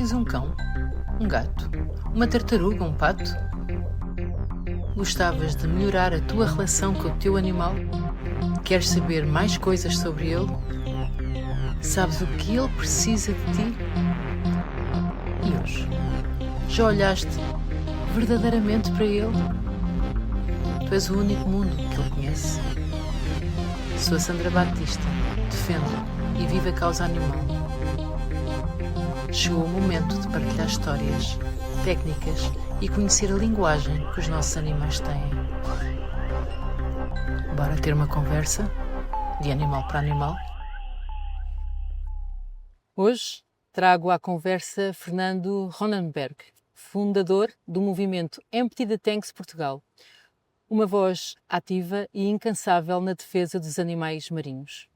Tens um cão? Um gato? Uma tartaruga? Um pato? Gostavas de melhorar a tua relação com o teu animal? Queres saber mais coisas sobre ele? Sabes o que ele precisa de ti? E hoje? Já olhaste verdadeiramente para ele? Tu és o único mundo que ele conhece. Sou a Sandra Batista, defendo e vivo a causa animal. Chegou o momento de partilhar histórias, técnicas e conhecer a linguagem que os nossos animais têm. Bora ter uma conversa de animal para animal? Hoje trago à conversa Fernando Ronenberg, fundador do movimento Empty the Tanks Portugal, uma voz ativa e incansável na defesa dos animais marinhos.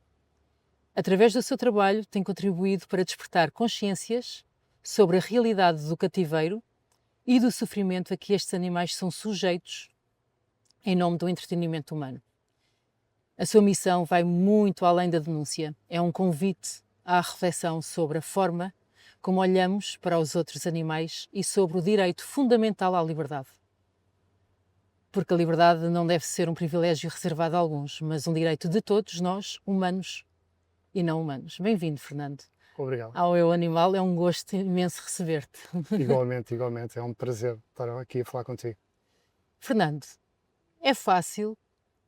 Através do seu trabalho, tem contribuído para despertar consciências sobre a realidade do cativeiro e do sofrimento a que estes animais são sujeitos em nome do entretenimento humano. A sua missão vai muito além da denúncia. É um convite à reflexão sobre a forma como olhamos para os outros animais e sobre o direito fundamental à liberdade. Porque a liberdade não deve ser um privilégio reservado a alguns, mas um direito de todos nós, humanos e não humanos. Bem-vindo, Fernando. Obrigado. Ao Eu Animal, é um gosto imenso receber-te. Igualmente, é um prazer estar aqui a falar contigo. Fernando, é fácil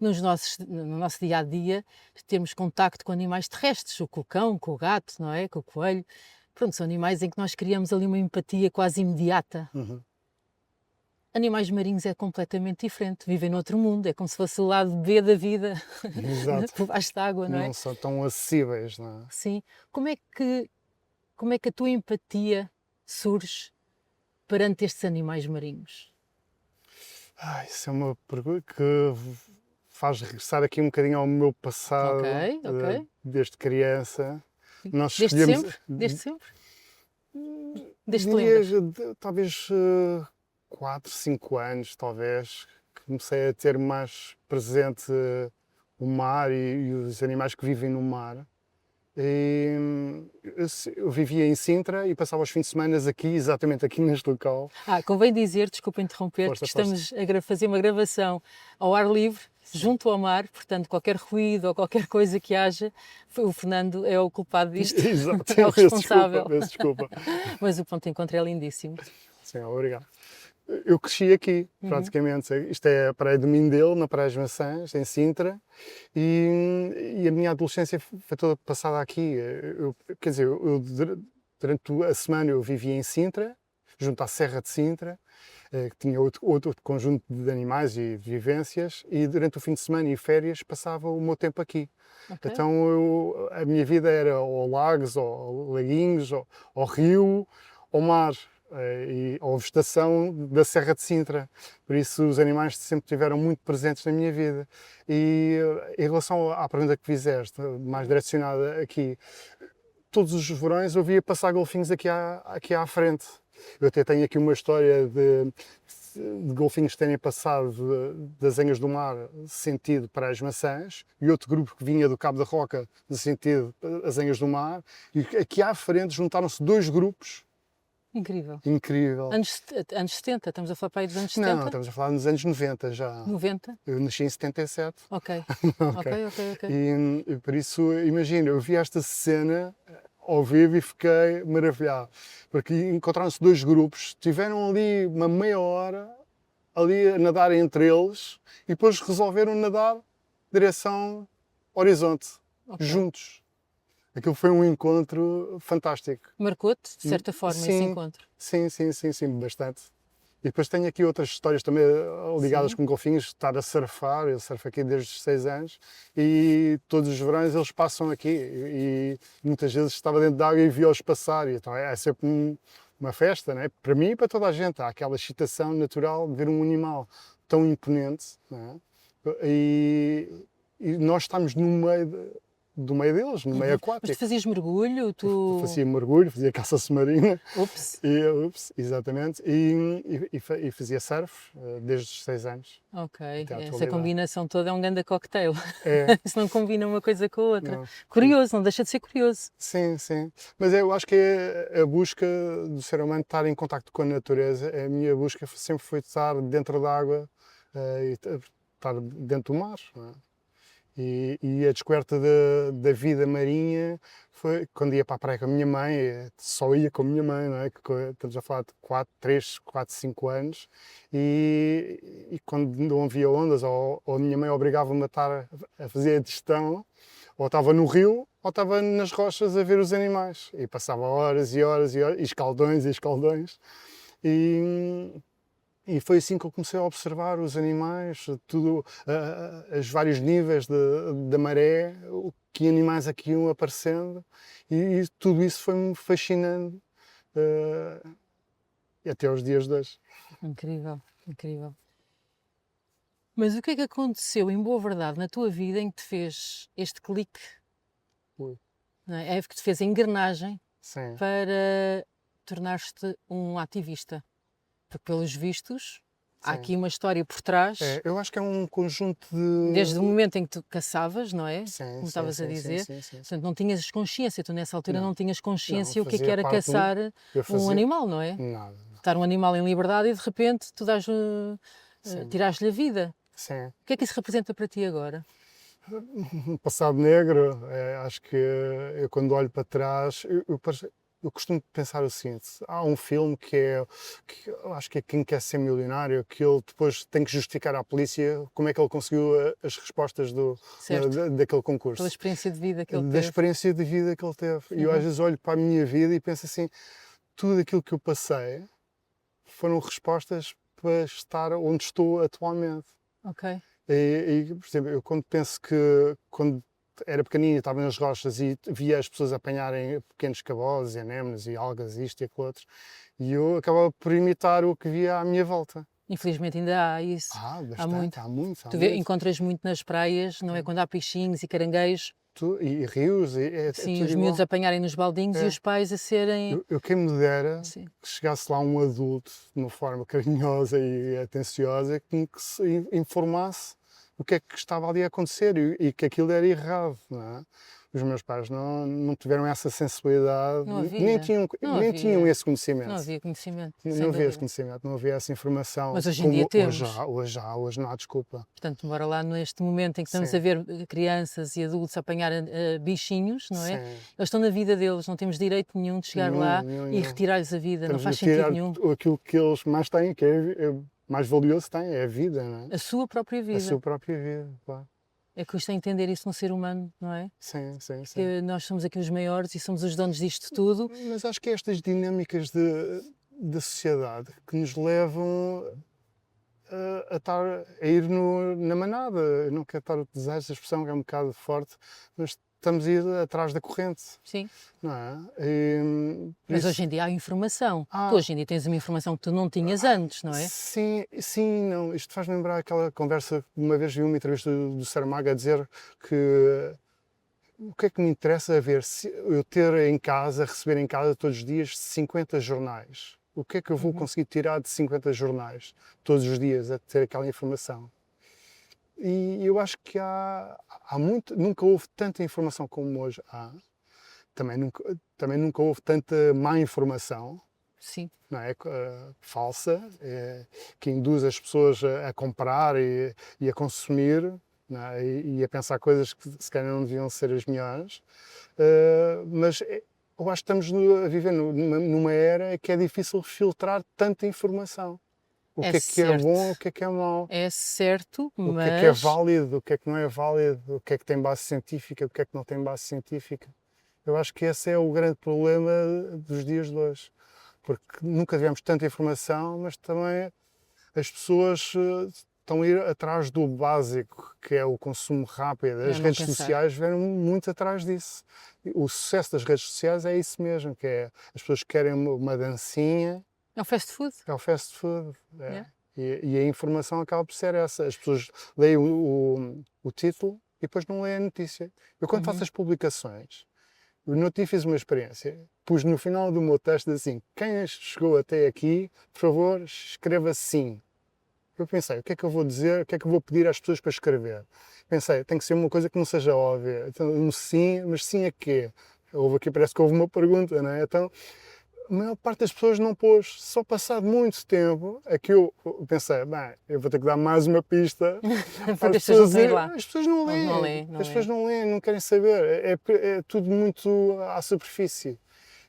no nosso dia-a-dia termos contacto com animais terrestres, com o cão, com o gato, não é? Com o coelho. Pronto, são animais em que nós criamos ali uma empatia quase imediata. Uhum. Animais marinhos é completamente diferente, vivem noutro mundo, é como se fosse o lado B da vida, por baixo da água, não é? Não são tão acessíveis, não é? Sim. Como é que a tua empatia surge perante estes animais marinhos? Isso é uma pergunta que faz regressar aqui um bocadinho ao meu passado, Ok. desde criança. Nós Desde escolhemos, sempre? Desde sempre? Desde que diria, lembras? talvez 4, 5 anos, talvez, que comecei a ter mais presente o mar e os animais que vivem no mar. E eu vivia em Sintra e passava os fins de semana aqui, exatamente aqui neste local. Convém dizer, desculpa interromper-te, que estamos a fazer uma gravação ao ar livre, junto ao mar, portanto qualquer ruído ou qualquer coisa que haja, o Fernando é o culpado disto, Exato, é o responsável. peço desculpa. Mas o ponto de encontro é lindíssimo. Sim, obrigado. Eu cresci aqui, praticamente. Isto é a Praia do Mindelo, na Praia das Maçãs, em Sintra, e a minha adolescência foi toda passada aqui. Durante a semana eu vivia em Sintra, junto à Serra de Sintra, que tinha outro conjunto de animais e de vivências, e durante o fim de semana e férias passava o meu tempo aqui. Okay. Então a minha vida era ou lagos, ou laguinhos, ou rio, ou mar. E a vegetação da Serra de Sintra. Por isso os animais sempre estiveram muito presentes na minha vida. E em relação à pergunta que fizeste, mais direcionada aqui, todos os verões eu via passar golfinhos aqui à frente. Eu até tenho aqui uma história de golfinhos terem passado das Anhas do Mar sentido para as Maçãs e outro grupo que vinha do Cabo da Roca de sentido as Anhas do Mar, e aqui à frente juntaram-se dois grupos. Incrível. Anos 70, estamos a falar para aí dos anos 70? Não, estamos a falar nos anos 90 já. 90? Eu nasci em 77. Ok. E por isso, imagina, eu vi esta cena ao vivo e fiquei maravilhado. Porque encontraram-se dois grupos, tiveram ali uma meia hora ali a nadar entre eles e depois resolveram nadar direção horizonte, juntos. Aquilo foi um encontro fantástico. Marcou-te, de certa forma, esse encontro? Sim, bastante. E depois tenho aqui outras histórias também ligadas com golfinhos, estar a surfar, eu surfo aqui desde os 6 anos, e todos os verões eles passam aqui, e muitas vezes estava dentro de água e via-os passar, e então é sempre uma festa, não é? Para mim e para toda a gente, há aquela excitação natural de ver um animal tão imponente, não é? E nós estamos no meio do meio deles, no meio Mas aquático. tu fazias mergulho, Fazia mergulho, fazia caça submarina, Ups, exatamente, e fazia surf desde os 6 anos ok. até à Essa atualidade. combinação toda é um grande cocktail. É, Isso não combina uma coisa com a outra. não, Curioso, não deixa de ser curioso. sim, sim. Mas eu acho que é a busca do ser humano estar em contacto com a natureza. A minha busca sempre foi estar dentro da água e estar dentro do mar. Não é? E a descoberta da vida marinha foi quando ia para a praia com a minha mãe, só ia com a minha mãe, não é? Estamos a falar de 3, 4, 5 anos, e quando não havia ondas, ou a minha mãe obrigava-me a estar a fazer a digestão, ou estava no rio, ou estava nas rochas a ver os animais, e passava horas e horas e horas, e escaldões, e, e foi assim que eu comecei a observar os animais, tudo, os vários níveis da maré, que animais aqui iam aparecendo, e tudo isso foi-me fascinando até aos dias de hoje. Incrível, incrível. Mas o que é que aconteceu, em boa verdade, na tua vida em que te fez este clique? Ui. Não é? É que te fez a engrenagem Sim, para tornar-te um ativista. Porque, pelos vistos, há sim. aqui uma história por trás, Eu acho que é um conjunto desde o de... momento em que tu caçavas, não é? Sim, Como sim, estavas a sim, sim, dizer. sim, sim. Portanto, não tinhas consciência, tu nessa altura não tinhas Não, consciência o que fazia era parte caçar eu um fazia animal, não é? nada. Estar um animal em liberdade e de repente tu dás, Sim, tiraste-lhe a vida. sim. O que é que isso representa para ti agora? Um passado negro, acho que eu quando olho para trás, eu costumo pensar o seguinte, há um filme que eu acho que é Quem Quer Ser Milionário, que ele depois tem que justificar à polícia como é que ele conseguiu as respostas Certo? daquele Pela concurso, experiência de vida que ele da teve. experiência de vida que ele teve. E eu às vezes olho para a minha vida e penso assim, tudo aquilo que eu passei foram respostas para estar onde estou atualmente. Ok. Por exemplo, eu quando penso que quando era pequenino e estava nas rochas e via as pessoas apanharem pequenos cabozes, anémones e algas, isto e aquilo outro, e eu acabava por imitar o que via à minha volta. Infelizmente ainda há isso. Há Bastante, muito. há muito, há Tu muito. encontras muito nas praias, não é? Quando há peixinhos e caranguejos, E rios, é sim, tudo os miúdos igual. apanharem nos baldinhos e É. os pais a serem. Eu quem me dera Sim. que chegasse lá um adulto de uma forma carinhosa e atenciosa que se informasse o que é que estava ali a acontecer e que aquilo era errado, não é? Os meus pais não tiveram essa sensibilidade, Não nem havia. tinham, Não nem tinham havia. esse Não conhecimento. havia conhecimento, Não sem havia esse dúvida. conhecimento, não havia essa informação Mas hoje em dia como temos. hoje não há desculpa. Portanto, bora lá neste momento em que estamos a Sim, ver crianças e adultos apanhar bichinhos, não é? sim. Eles estão na vida deles, não temos direito nenhum de chegar lá e Nenhum. retirar-lhes a vida, não Estamos-lhe faz a sentido tirar nenhum. aquilo que eles mais têm, que é mais valioso têm, é a vida, não é? A sua própria A vida. sua própria vida, claro. É que custa entender isso num ser humano, não é? Sim, sim, sim. Que nós somos aqui os maiores e somos os donos disto tudo. Mas acho que é estas dinâmicas da sociedade que nos levam a ir na manada. Eu não quero estar a utilizar esta expressão que é um bocado forte, mas estamos a ir atrás da corrente, Sim. não é? Por Mas isso, hoje em dia há informação. Tu ah, hoje em dia tens uma informação que tu não tinhas antes, não é? sim, sim, não. Isto faz lembrar aquela conversa que uma vez vi uma entrevista do Saramago a dizer que o que é que me interessa é ver se eu ter em casa, receber em casa todos os dias 50 jornais. O que é que eu vou conseguir tirar de 50 jornais todos os dias a ter aquela informação? E eu acho que há muito, nunca houve tanta informação como hoje há. Também nunca houve tanta má informação, Sim. não é? Falsa, que induz as pessoas a comprar e a consumir, não é? E a pensar coisas que se calhar não deviam ser as melhores. Mas eu acho que estamos a viver numa era que é difícil filtrar tanta informação. O É que é certo. bom, o que é mau. É certo, O que é mas válido, o que é que não é válido, o que é que tem base científica, o que é que não tem base científica. Eu acho que esse é o grande problema dos dias de hoje. Porque nunca tivemos tanta informação, mas também as pessoas estão a ir atrás do básico, que é o consumo rápido. As não redes pensar. sociais vieram muito atrás disso. O sucesso das redes sociais é isso mesmo, que é as pessoas querem uma dancinha, É o fast food. é o fast food. É. Yeah. E a informação acaba por ser essa. As pessoas leem o título e depois não lê a notícia. Eu quando faço as publicações, eu no outro dia fiz uma experiência, pus no final do meu texto assim, quem chegou até aqui, por favor, escreva sim. Eu pensei, o que é que eu vou dizer, o que é que eu vou pedir às pessoas para escrever? Pensei, tem que ser uma coisa que não seja óbvia. Então, um sim, mas sim a quê? Houve aqui, parece que houve uma pergunta, não é? Então, a maior parte das pessoas não pôs. Só passado muito tempo é que eu pensei, bem, eu vou ter que dar mais uma pista Porque às as pessoas não pessoas. têm lá. As pessoas não leem. Não lê, não As pessoas lê. não leem, não querem saber. É tudo muito à superfície.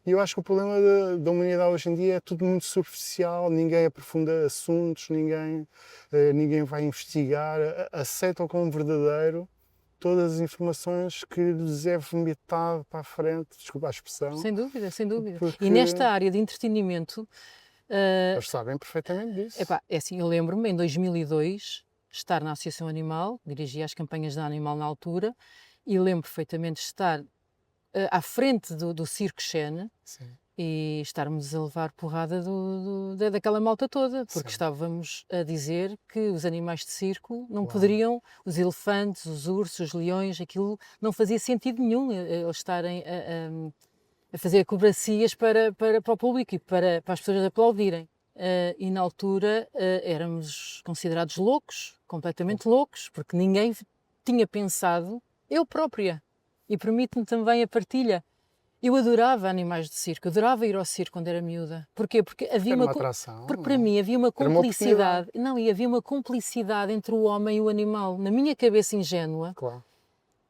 E eu acho que o problema da humanidade hoje em dia é tudo muito superficial, ninguém aprofunda assuntos, ninguém vai investigar, aceitam como verdadeiro todas as informações que lhes é vomitado para a frente, desculpa a expressão, Sem dúvida, sem dúvida. porque E nesta área de entretenimento, eles sabem perfeitamente disso. epá, é assim, eu lembro-me em 2002 estar na Associação Animal, dirigia as campanhas da Animal na altura, e lembro perfeitamente de estar à frente do Circo Xene Sim, e estarmos a levar porrada daquela malta toda, porque sim, estávamos a dizer que os animais de circo não claro. poderiam, os elefantes, os ursos, os leões, aquilo não fazia sentido nenhum eles estarem a fazer acrobacias para o público e para as pessoas aplaudirem. E na altura éramos considerados loucos, completamente loucos, porque ninguém tinha pensado, eu própria, e permite-me também a partilha. Eu adorava animais de circo, adorava ir ao circo quando era miúda. Porquê? Porque havia Era uma, uma atração, porque não para é? mim havia uma Era uma oportunidade. cumplicidade, não, e havia uma cumplicidade entre o homem e o animal. Na minha cabeça ingênua, Claro.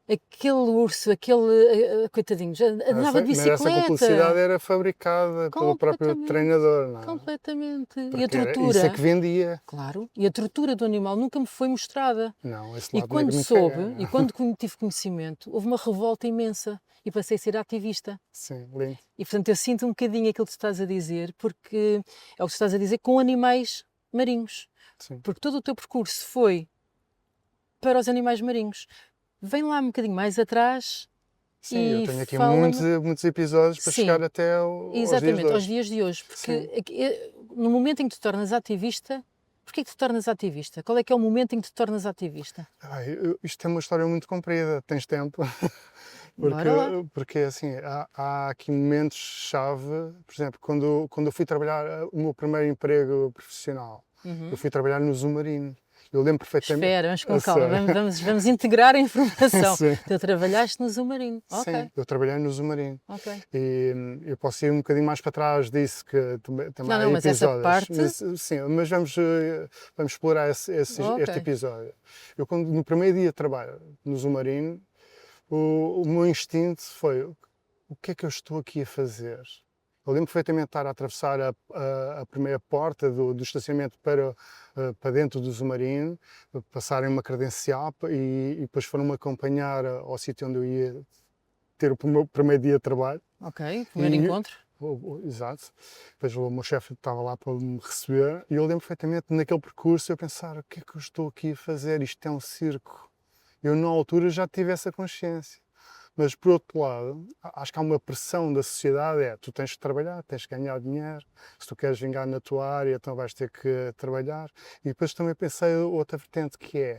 aquele urso, aquele coitadinho, já andava de Mas essa cumplicidade bicicleta. era fabricada pelo próprio Completamente, treinador, não é? completamente. E a Porque era isso é que tortura, vendia. claro, e a tortura do animal nunca me foi mostrada. Não, esse E lado quando negro nunca é. soube, e quando tive conhecimento, houve uma revolta imensa e passei a ser ativista. Sim, lindo. E portanto eu sinto um bocadinho aquilo que tu estás a dizer, porque é o que tu estás a dizer com animais marinhos. Sim. Porque todo o teu percurso foi para os animais marinhos. Vem lá um bocadinho mais atrás Sim, eu e tenho aqui fala-me. muitos episódios para Sim, chegar até aos dias de exatamente, aos hoje. dias de hoje. Sim. Porque no momento em que te tornas ativista, porquê que te tornas ativista? Qual é que é o momento em que te tornas ativista? Isto é uma história muito comprida, tens tempo? Porque, Bora lá. porque assim, há aqui momentos-chave, por exemplo, quando eu fui trabalhar o meu primeiro emprego profissional, eu fui trabalhar no Zumarino. Eu lembro perfeitamente. Espera, vamos A com calma, sério. vamos integrar a informação. Sim. Tu trabalhaste no Zumarino. Ok, Sim, eu trabalhei no Zumarino. ok. E eu posso ir um bocadinho mais para trás disso, que também há Não, mas essa episódios. parte. Sim, mas vamos explorar Ok. este episódio. Eu, no primeiro dia de trabalho no Zumarino, o meu instinto foi: o que é que eu estou aqui a fazer? Eu lembro perfeitamente de estar a atravessar a primeira porta do estacionamento para dentro do Zumarino, passarem uma credencial e depois foram-me acompanhar ao sítio onde eu ia ter o meu primeiro dia de trabalho. Ok, primeiro E- encontro. Exato. Depois o meu chefe estava lá para me receber e eu lembro perfeitamente naquele percurso eu pensar: o que é que eu estou aqui a fazer? Isto é um circo. Eu na altura já tive essa consciência. Mas por outro lado, acho que há uma pressão da sociedade, tu tens de trabalhar, tens de ganhar dinheiro, se tu queres vingar na tua área, então vais ter que trabalhar. E depois também pensei outra vertente que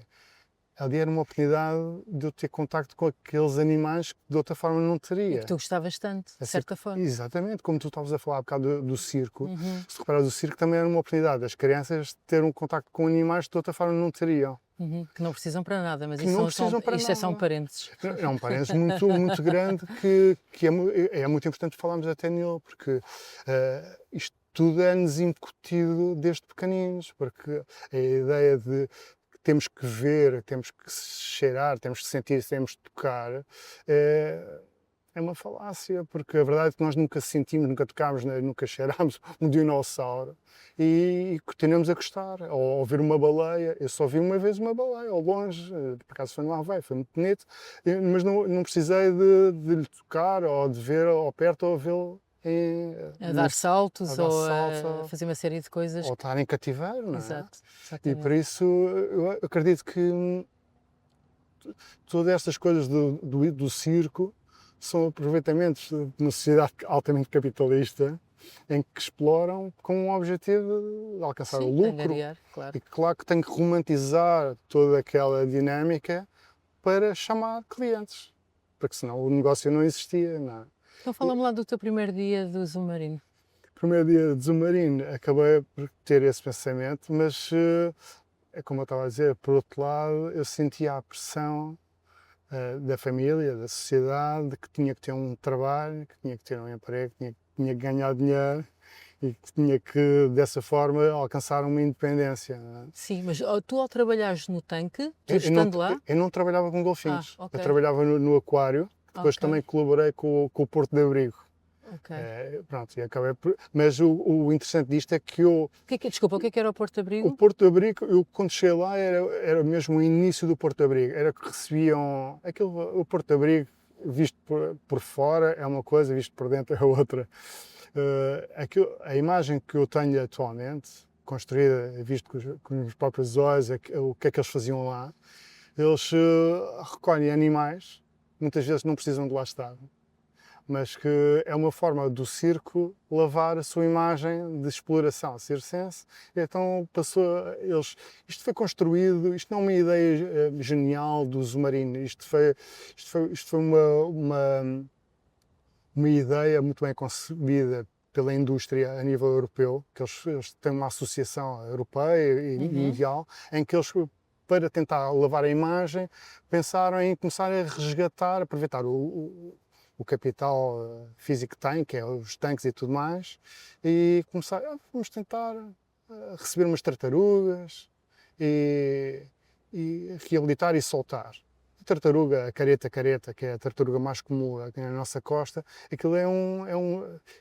ali era uma oportunidade de eu ter contacto com aqueles animais que de outra forma não E teria. que tu gostavas tanto, de Assim, certa forma. exatamente, como tu estavas a falar há bocado do circo, Uhum, se reparas, o circo também era uma oportunidade das crianças ter um contacto com animais que de outra forma não teriam. uhum. Que não precisam para nada, mas Que isso não são, precisam para isto é só um nada. parênteses. É um parênteses muito grande que é muito importante falarmos até nele, porque isto tudo é-nos incutido desde pequeninos, porque a ideia de que temos que ver, temos que cheirar, temos que sentir, temos que tocar, é uma falácia, porque a verdade é que nós nunca sentimos, nunca tocámos, nunca cheirámos um dinossauro e continuamos a gostar. Ou ver uma baleia, eu só vi uma vez uma baleia, ao longe, por acaso foi no Havaí, foi muito bonito, mas não precisei de lhe tocar, ou de ver ao perto, ou vê-lo A dar saltos a dar ou saltos, a fazer uma série de coisas. ou estar em cativeiro, não é? Exato, E por exatamente. isso eu acredito que todas estas coisas do circo são aproveitamentos de uma sociedade altamente capitalista em que exploram com o objetivo de alcançar o Sim, lucro. angariar, claro. E claro que tem que romantizar toda aquela dinâmica para chamar clientes, porque senão o negócio não existia. Não. Então fala-me lá do teu primeiro dia do Zumarino. Primeiro dia de Zumarino, acabei por ter esse pensamento, mas é como eu estava a dizer, por outro lado, eu sentia a pressão da família, da sociedade, que tinha que ter um trabalho, que tinha que ter um emprego, que tinha que ganhar dinheiro e que tinha que, dessa forma, alcançar uma independência. Não é? Sim, mas tu ao trabalhares no tanque, tu Eu não, estando lá... eu não trabalhava com golfinhos, ok. eu trabalhava no aquário, depois Ok. também colaborei com o Porto de Abrigo. Ok. Pronto, e acabei por... Mas o interessante disto é que eu, Desculpa, o que era o Porto de o Abrigo? Porto de Abrigo, eu quando cheguei lá era mesmo o início do Porto de Abrigo, era que recebiam, o Porto de Abrigo visto por fora é uma coisa, visto por dentro é outra. A imagem que eu tenho atualmente, construída, visto com os meus próprios olhos, o que é que eles faziam lá, eles recolhem animais, muitas vezes não precisam de lá estar, mas que é uma forma do circo lavar a sua imagem de exploração circense. Então isto foi construído, isto não é uma ideia genial do Zumarino, isto foi uma ideia muito bem concebida pela indústria a nível europeu, que eles têm uma associação europeia e mundial, em que eles, para tentar lavar a imagem, pensaram em começar a resgatar, aproveitar o capital físico que tem, que é os tanques e tudo mais, e começar, vamos tentar receber umas tartarugas e reabilitar e soltar. A tartaruga, a careta, que é a tartaruga mais comum aqui na nossa costa, aquilo é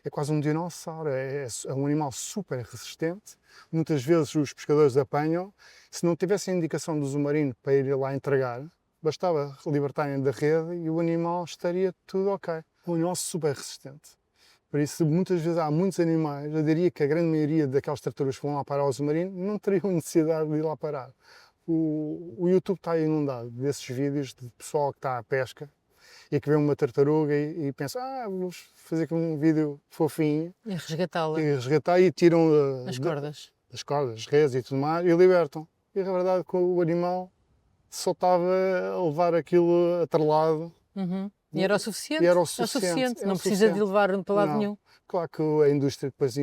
quase um dinossauro, é um animal super resistente. Muitas vezes os pescadores apanham, se não tivessem indicação do Zumarino para ir lá entregar, bastava libertarem da rede e o animal estaria tudo ok. É um animal super resistente. Por isso, muitas vezes há muitos animais, eu diria que a grande maioria daquelas tartarugas que vão lá parar ao Zumarino não teriam necessidade de ir lá parar. O YouTube está inundado desses vídeos de pessoal que está à pesca e que vê uma tartaruga e pensa, vamos fazer aqui um vídeo fofinho E resgatá-la. e resgatar e tiram As cordas. as cordas, as redes e tudo mais e libertam. E a verdade é que o animal só estava a levar aquilo atrelado. E era o suficiente? E era o suficiente. era Não o precisa de suficiente. levar para lado Não. nenhum. Claro que a indústria depois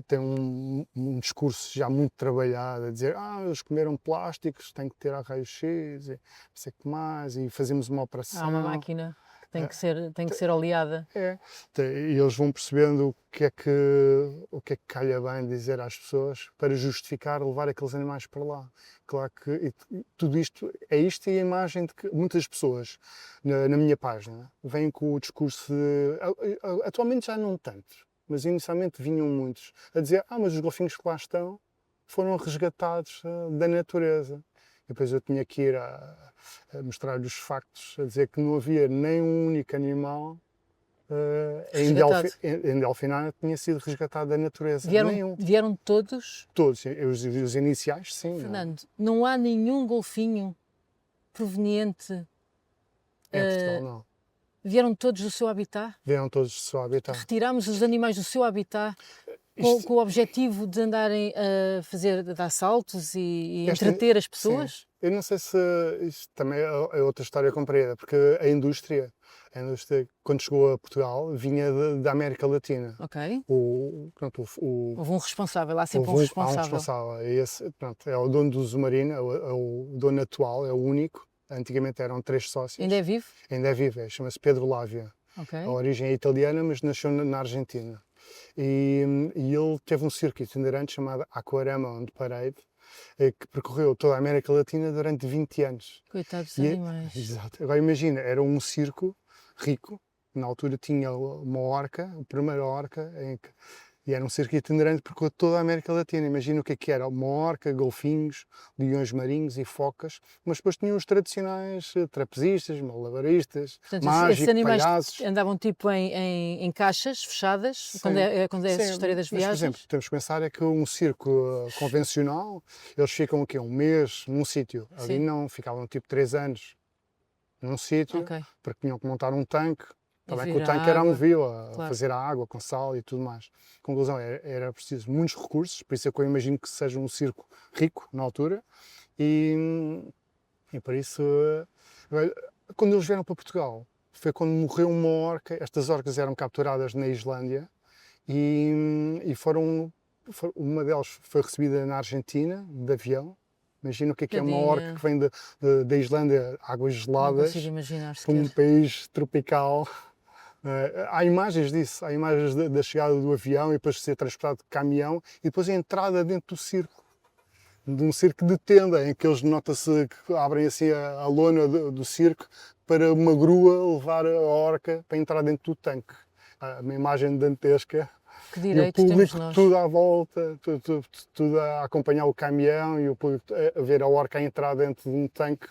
tem um discurso já muito trabalhado, a dizer eles comeram plásticos, tem que ter a raio-x, e não sei o que mais, e fazemos uma operação. Há uma máquina, tem que ser oleada. E eles vão percebendo o que é que calha bem dizer às pessoas para justificar levar aqueles animais para lá. Claro que tudo isto e a imagem de que muitas pessoas na minha página vêm com o discurso atualmente já não tanto, mas inicialmente vinham muitos a dizer mas os golfinhos que lá estão foram resgatados da natureza. E depois eu tinha que ir a mostrar-lhe os factos, a dizer que não havia nem um único animal em Delfinória que tinha sido resgatado da natureza. Nenhum. Vieram todos? Todos. Os iniciais, sim. Fernando, não há nenhum golfinho proveniente... Em Portugal, não. Vieram todos do seu habitat? Vieram todos do seu habitat. Retirámos os animais do seu habitat com o objetivo de andarem a dar saltos e entreter as pessoas? Sim. Eu não sei se isto também é outra história compreendida, porque a indústria, quando chegou a Portugal, vinha da América Latina. Ok. Houve um responsável, há sempre um responsável. Há um responsável. Esse, é o dono do Zumarino, é o dono atual, é o único. Antigamente eram 3 sócios. Ainda é vivo? Ainda é vivo, chama-se Pedro Lávia. Okay. A origem é italiana, mas nasceu na Argentina. E ele teve um circo itinerante chamado Aquarama on Parade, que percorreu toda a América Latina durante 20 anos. Coitados dos animais. Exato. Agora imagina, era um circo rico, na altura tinha uma orca, a primeira orca, e era um circo itinerante percorreu toda a América Latina. Imagina o que era, uma orca, golfinhos, leões marinhos e focas, mas depois tinham os tradicionais trapezistas, malabaristas, mágicos, esses animais palhaços. Andavam tipo em caixas fechadas, quando é essa história das viagens? Mas, por exemplo, temos que pensar é que um circo convencional, eles ficam aqui um mês num sítio, ali não, ficavam tipo 3 anos num sítio, porque tinham que montar um tanque. Também que o tanque era amovível a fazer a água com sal e tudo mais. Conclusão, era preciso muitos recursos, por isso é que eu imagino que seja um circo rico na altura. E E por isso, quando eles vieram para Portugal, foi quando morreu uma orca. Estas orcas eram capturadas na Islândia e uma delas foi recebida na Argentina, de avião. Imagina o que é uma orca Tadinha. que vem da Islândia, águas Não geladas, consigo imaginar para um sequer. país tropical. Há imagens disso, há imagens da chegada do avião e depois de ser transportado de caminhão e depois a entrada dentro do circo. De um circo de tenda, em que eles nota-se que abrem assim a lona do circo para uma grua levar a orca para entrar dentro do tanque. Uma imagem dantesca. Que E o direitos temos público nós? tudo à volta, tudo a acompanhar o caminhão e o público a ver a orca a entrar dentro de um tanque,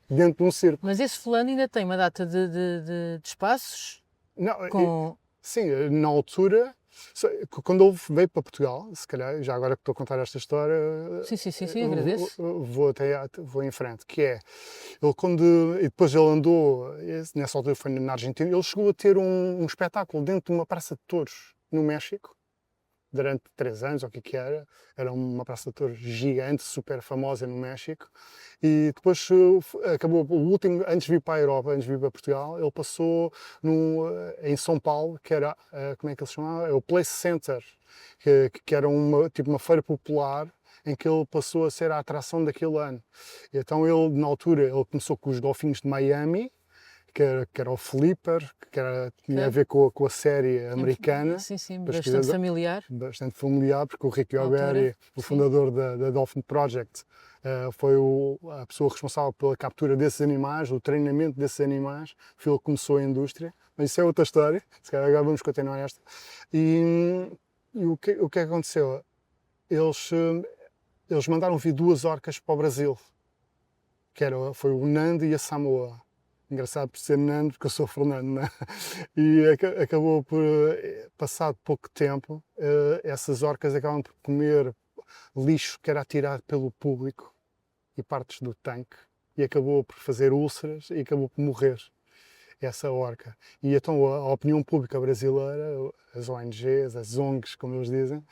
dentro de um circo. Mas esse fulano ainda tem uma data de espaços Não, com... sim, na altura, quando ele veio para Portugal, se calhar, já agora que estou a contar esta história, Sim, agradeço. vou em frente, que é, e depois ele andou, nessa altura foi na Argentina, ele chegou a ter um espetáculo dentro de uma praça de touros no México, durante 3 anos, ou o que era uma praça de touros gigante, super famosa no México, e depois acabou, o último, antes de vir para a Europa, antes de vir para Portugal, ele passou em São Paulo, que era, como é que ele se chamava? É o Place Center, que era tipo uma feira popular, em que ele passou a ser a atração daquele ano. E então ele, na altura, ele começou com os golfinhos de Miami, que era o Flipper, tinha a ver com a série americana. Sim, bastante familiar. Bastante familiar, porque o Ricky Na altura, Alberti, o sim. fundador da Dolphin Project, foi a pessoa responsável pela captura desses animais, o treinamento desses animais. Foi ele que começou a indústria. Mas isso é outra história, se calhar agora vamos continuar esta. E o que aconteceu? Eles mandaram vir 2 orcas para o Brasil, foi o Nando e a Samoa. Engraçado por ser Nando, porque eu sou Fernando, não é? E acabou por, passado pouco tempo, essas orcas acabam por comer lixo que era atirado pelo público e partes do tanque, e acabou por fazer úlceras e acabou por morrer essa orca. E então a opinião pública brasileira, as ONGs, as ONGs, como eles dizem,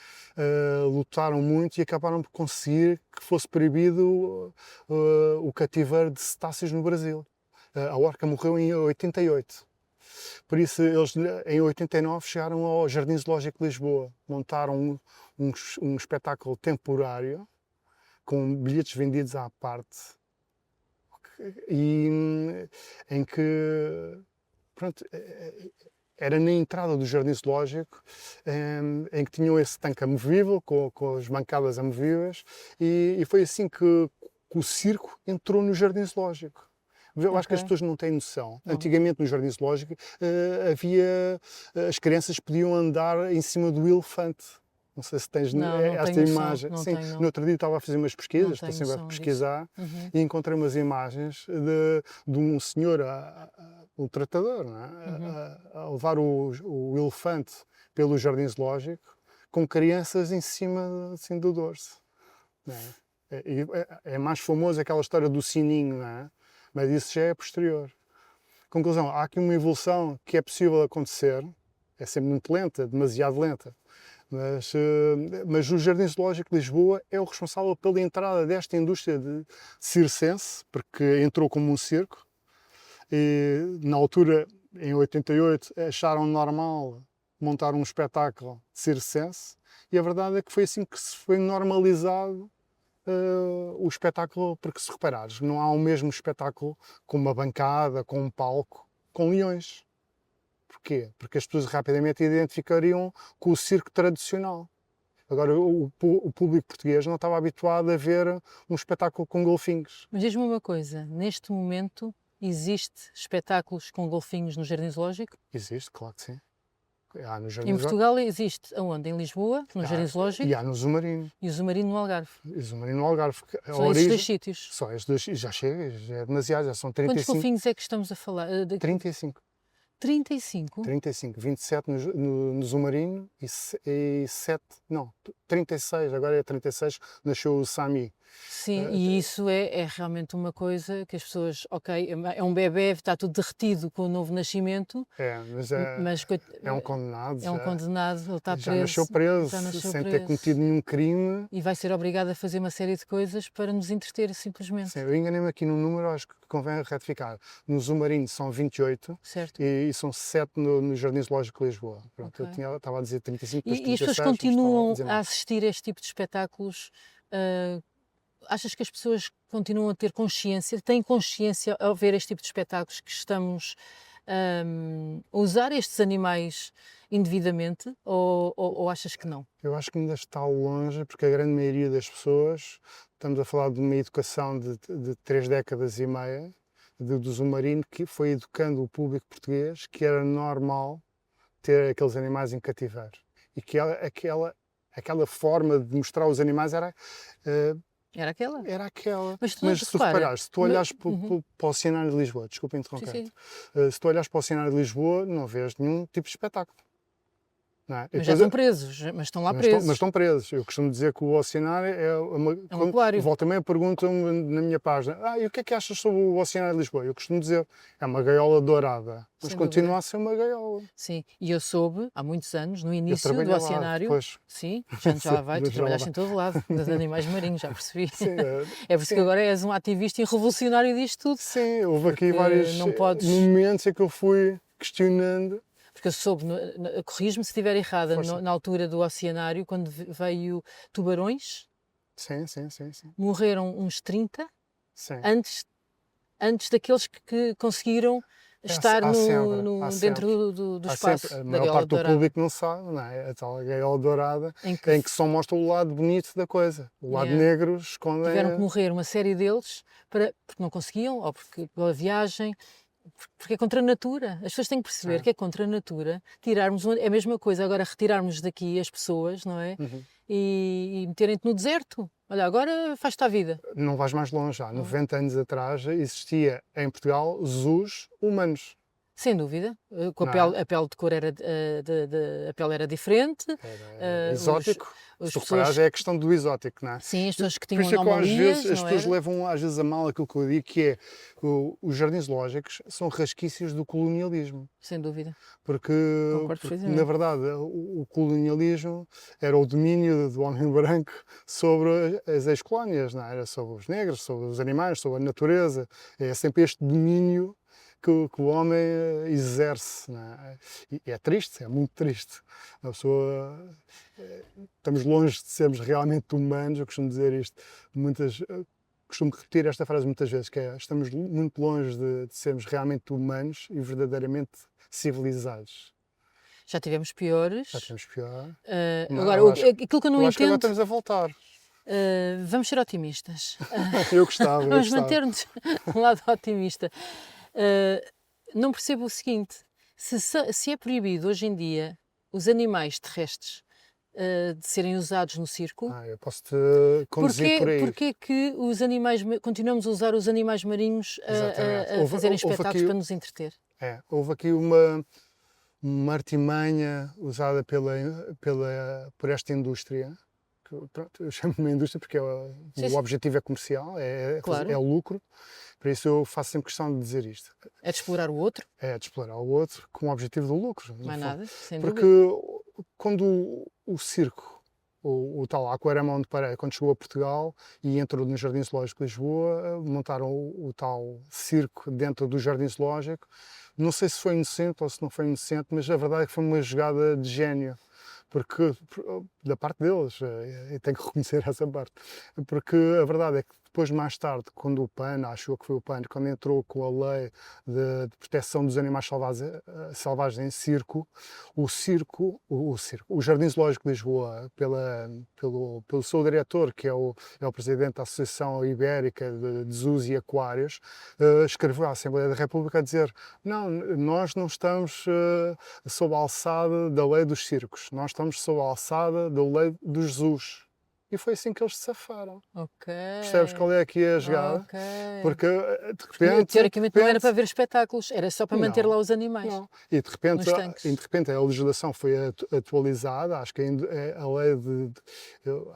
lutaram muito e acabaram por conseguir que fosse proibido o cativeiro de cetáceos no Brasil. A orca morreu em 88. Por isso, eles em 89 chegaram ao Jardim Zoológico de Lisboa. Montaram um espetáculo temporário com bilhetes vendidos à parte. E em que, pronto, era na entrada do Jardim Zoológico, em que tinham esse tanque amovível, com as bancadas amovíveis, e foi assim que o circo entrou no Jardim Zoológico. Eu acho que as pessoas não têm noção. Não. Antigamente, no Jardim Zoológico, as crianças podiam andar em cima do elefante. Não sei se tens esta imagem. Sim, no outro dia estava a fazer umas pesquisas, estou sempre a pesquisar, e encontrei umas imagens de um senhor, um tratador, não é? A levar o elefante pelo Jardim Zoológico com crianças em cima assim, do dorso. Não é? É mais famoso aquela história do sininho, não é? Mas isso já é posterior. Conclusão, há aqui uma evolução que é possível acontecer, é sempre muito lenta, demasiado lenta, mas o Jardim Zoológico de Lisboa é o responsável pela entrada desta indústria circense, porque entrou como um circo, e na altura, em 88, acharam normal montar um espetáculo circense, e a verdade é que foi assim que se foi normalizado o espetáculo, porque se reparares, não há o mesmo espetáculo com uma bancada, com um palco, com leões. Porquê? Porque as pessoas rapidamente identificariam com o circo tradicional. Agora, o público português não estava habituado a ver um espetáculo com golfinhos. Mas diz-me uma coisa, neste momento existe espetáculos com golfinhos no Jardim Zoológico? Existe, claro que sim. Há no Em Portugal existe aonde? Em Lisboa, no Jardim Zoológico? E há no Zumarino. E o Zumarino no Algarve? E o Zumarino no Algarve. Só esses 2 sítios? Só esses 2, já chega, já é demasiado, já são 35. Quantos golfinhos é que estamos a falar? 35. 35? 35, 27 no Zumarino e 7, não, 36, agora é 36, nasceu o Sami. Sim, e isso é realmente uma coisa que as pessoas, ok, é um bebê, está tudo derretido com o novo nascimento, Mas mas é um condenado, é um condenado, ele está já nasceu preso, preso, já nasceu sem ter preso. cometido nenhum crime. E vai ser obrigado a fazer uma série de coisas para nos entreter, simplesmente. Sim, eu enganei-me aqui no número, acho que convém retificar. No Zumarino são 28 Certo? e são 7 no Jardim Zoológico de Lisboa. Pronto, Ok. estava a dizer 35, depois E as pessoas 36, mas estava a continuam dizer a mal. assistir a este tipo de espetáculos? ah, Achas que as pessoas continuam a ter consciência, têm consciência ao ver este tipo de espetáculos que estamos a usar estes animais indevidamente ou achas que não? Eu acho que ainda está longe, porque a grande maioria das pessoas, estamos a falar de uma educação de 3 décadas e meia, do Zumarino, que foi educando o público português que era normal ter aqueles animais em cativeiro. E que aquela forma de mostrar os animais eh, Era aquela? era aquela. Mas tu Mas se tu repara, reparares, se tu olhares para, uhum, para o cenário de Lisboa, desculpa sim, interromper, sim, se tu olhares para o cenário de Lisboa, não vês nenhum tipo de espetáculo. Não é? E mas já depois, estão presos, mas estão lá mas presos. estão presos. Eu costumo dizer que o oceanário é É um aquário. volta e meia perguntam-me na minha página: e o que é que achas sobre o oceanário de Lisboa? Eu costumo dizer: é uma gaiola dourada, mas Sem continua dúvida. a ser uma gaiola. Sim, e eu soube há muitos anos, no Eu início do trabalhei lá oceanário, depois. sim, já Sim, lá vai, tu já lá trabalhaste vai. em todo lado, dos animais marinhos, já percebi. Sim, É por isso que sim, agora és um ativista e revolucionário disto tudo, sim, houve aqui porque vários não podes, momentos em que eu fui questionando. porque eu soube, corrijo-me se estiver errada, Força. na altura do oceanário, quando veio tubarões, Sim, sim, sim, sim. morreram uns 30 Sim. antes, antes daqueles que conseguiram estar Há sempre, há dentro sempre. do Há sempre. espaço A da maior gaiola parte do dourada, público não sabe, não é? A tal gaiola dourada, em que em que só mostra o lado bonito da coisa. O lado yeah, negro escondem. tiveram que morrer uma série deles porque não conseguiam, ou porque pela viagem, porque é contra a natura. As pessoas têm que perceber Sim. que é contra a natura. Tirarmos, é a mesma coisa agora retirarmos daqui as pessoas, não é? Uhum. E meterem-te no deserto. Olha, agora faz-te a vida. Não vais mais longe. Há Não é? 90 anos atrás existia em Portugal zoos humanos, Sem dúvida. Com não é? a pele de cor era, a pele era diferente. Era Os, exótico. Se as tu reparares, pessoas, é a questão do exótico, não é? sim, as pessoas que Por tinham isso é que eu, às vezes anomalias, as não pessoas era? levam às vezes a mal aquilo que eu digo, que é os jardins zoológicos são resquícios do colonialismo. Sem dúvida. Porque, Concordo na perfeitamente. verdade o colonialismo era o domínio do homem branco sobre as ex-colónias, não é? Era sobre os negros, sobre os animais, sobre a natureza. É sempre este domínio que o homem exerce, não é? E é triste, é muito triste. A pessoa, estamos longe de sermos realmente humanos, eu costumo dizer isto muitas. Costumo repetir esta frase muitas vezes, que é: estamos muito longe de sermos realmente humanos e verdadeiramente civilizados. Já tivemos Já piores. temos pior. Agora, Eu acho, aquilo que eu não eu acho que agora entendo, estamos a voltar. vamos ser otimistas. Eu gostava, eu Vamos gostava. manter-nos um lado otimista. Não percebo o seguinte: se é proibido hoje em dia os animais terrestres de serem usados no circo, Eu posso-te conduzir por aí. porquê que os animais, continuamos a usar os animais marinhos Exatamente. a fazerem Houve espetáculos aqui, para nos entreter? houve aqui uma artimanha usada por esta indústria, que, pronto, eu chamo de uma indústria porque Sim, o sim, objetivo é comercial, é claro. o lucro, por isso eu faço sempre questão de dizer isto. É de explorar o outro, É de explorar o outro com o objetivo do lucro, no mais fundo. nada, sem Porque dúvida. quando o circo, o tal Aquarama onde parei, quando chegou a Portugal e entrou no Jardim Zoológico de Lisboa, montaram o tal circo dentro do Jardim Zoológico. Não sei se foi inocente ou se não foi inocente, mas a verdade é que foi uma jogada de gênio. Porque, da parte deles, eu tenho que reconhecer essa parte, porque a verdade é que depois, mais tarde, quando o PAN, acho eu que foi o PAN, quando entrou com a lei de proteção dos animais selvagens em circo, o Jardim Zoológico de Lisboa, pelo seu diretor, que é o presidente da Associação Ibérica de Zoos e Aquários, escreveu à Assembleia da República a dizer: não, nós não estamos sob a alçada da lei dos circos, nós estamos sob a alçada da lei dos zoos. e foi assim que eles se safaram. Ok. Percebes qual é aqui a jogada? Ok. Porque de Porque, repente. teoricamente não era para ver espetáculos, era só para manter Não, lá os animais. não. E Nos tanques. de repente a legislação foi atualizada, acho que a lei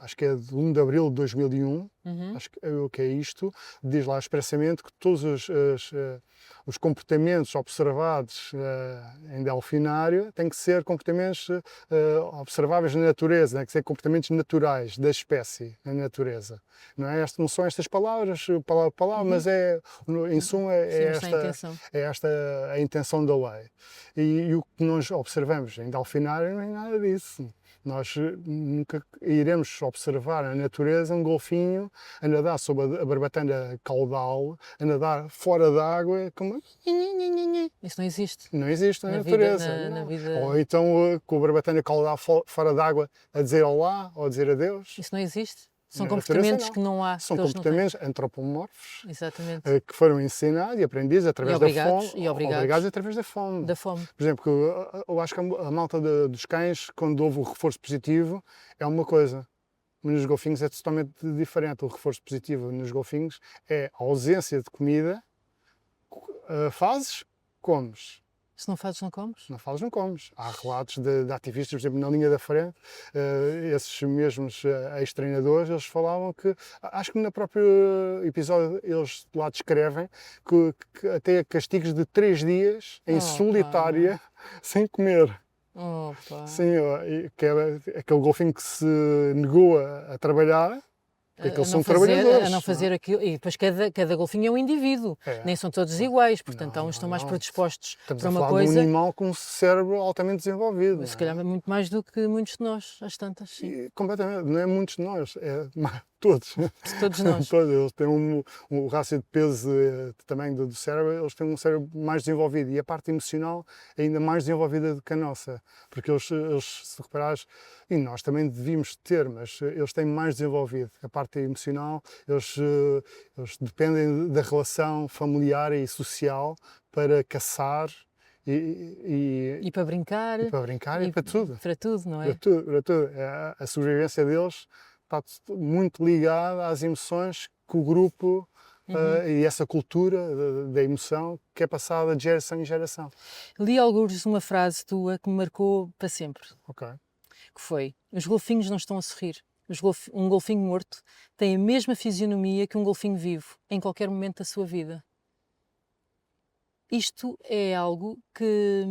acho que é de 1 de abril de 2001, Uhum. acho que é o que é isto, diz lá expressamente que todos os comportamentos observados em delfinário têm que ser comportamentos observáveis na natureza, têm que ser comportamentos naturais da espécie na natureza. Não são estas palavras, palavra por palavra, mas em suma Sim, mas tem a intenção. é esta a intenção da lei. E o que nós observamos em delfinário não é nada disso. Nós nunca iremos observar na natureza um golfinho a nadar sob a barbatana caudal, a nadar fora d'água, como... Isso não existe. Não existe na Na natureza. vida- na não. vida- Ou então com a barbatana caudal fora d'água a dizer olá ou a dizer adeus. Isso não existe. São Na comportamentos natureza, que não há. São que eles não têm. comportamentos antropomorfos Exatamente. que foram ensinados e aprendidos através da obrigados, fome. e obrigados. Obrigados através da fome. Da fome. Por exemplo, eu acho que a malta dos cães, quando houve o reforço positivo, é uma coisa. Mas nos golfinhos é totalmente diferente. O reforço positivo nos golfinhos é a ausência de comida, fazes, comes. Se não fazes, não comes? Não falas, não comes. Há relatos de ativistas, por exemplo, na linha da frente, esses mesmos ex-treinadores, eles falavam que, acho que no próprio episódio eles lá descrevem que até castigos de 3 dias em solitária, sem comer. Opa. Sim, que era aquele golfinho que se negou a trabalhar. Porque eles são trabalhadores. A não fazer aquilo. E depois cada golfinho é um indivíduo. É. Nem são todos iguais. Portanto, Não, há uns que estão mais não. predispostos Estamos para a uma falar coisa. de um animal com um cérebro altamente desenvolvido. Se calhar muito mais do que muitos de nós, às tantas, sim. E, completamente, não é muitos de nós, é todos. Todos nós. Todos. Eles têm um rácio de peso de tamanho do cérebro, eles têm um cérebro mais desenvolvido e a parte emocional é ainda mais desenvolvida do que a nossa. Porque eles se reparares, e nós também devíamos ter, mas eles têm mais desenvolvido. A parte emocional, eles dependem da relação familiar e social para caçar E para brincar. e para tudo. Para tudo, não é? Para tudo, para tudo. A sobrevivência deles está muito ligada às emoções que o grupo e essa cultura da emoção que é passada de geração em geração. Li alguns uma frase tua que me marcou para sempre. Ok. Que foi: os golfinhos não estão a sorrir. Um golfinho morto tem a mesma fisionomia que um golfinho vivo, em qualquer momento da sua vida. Isto é algo que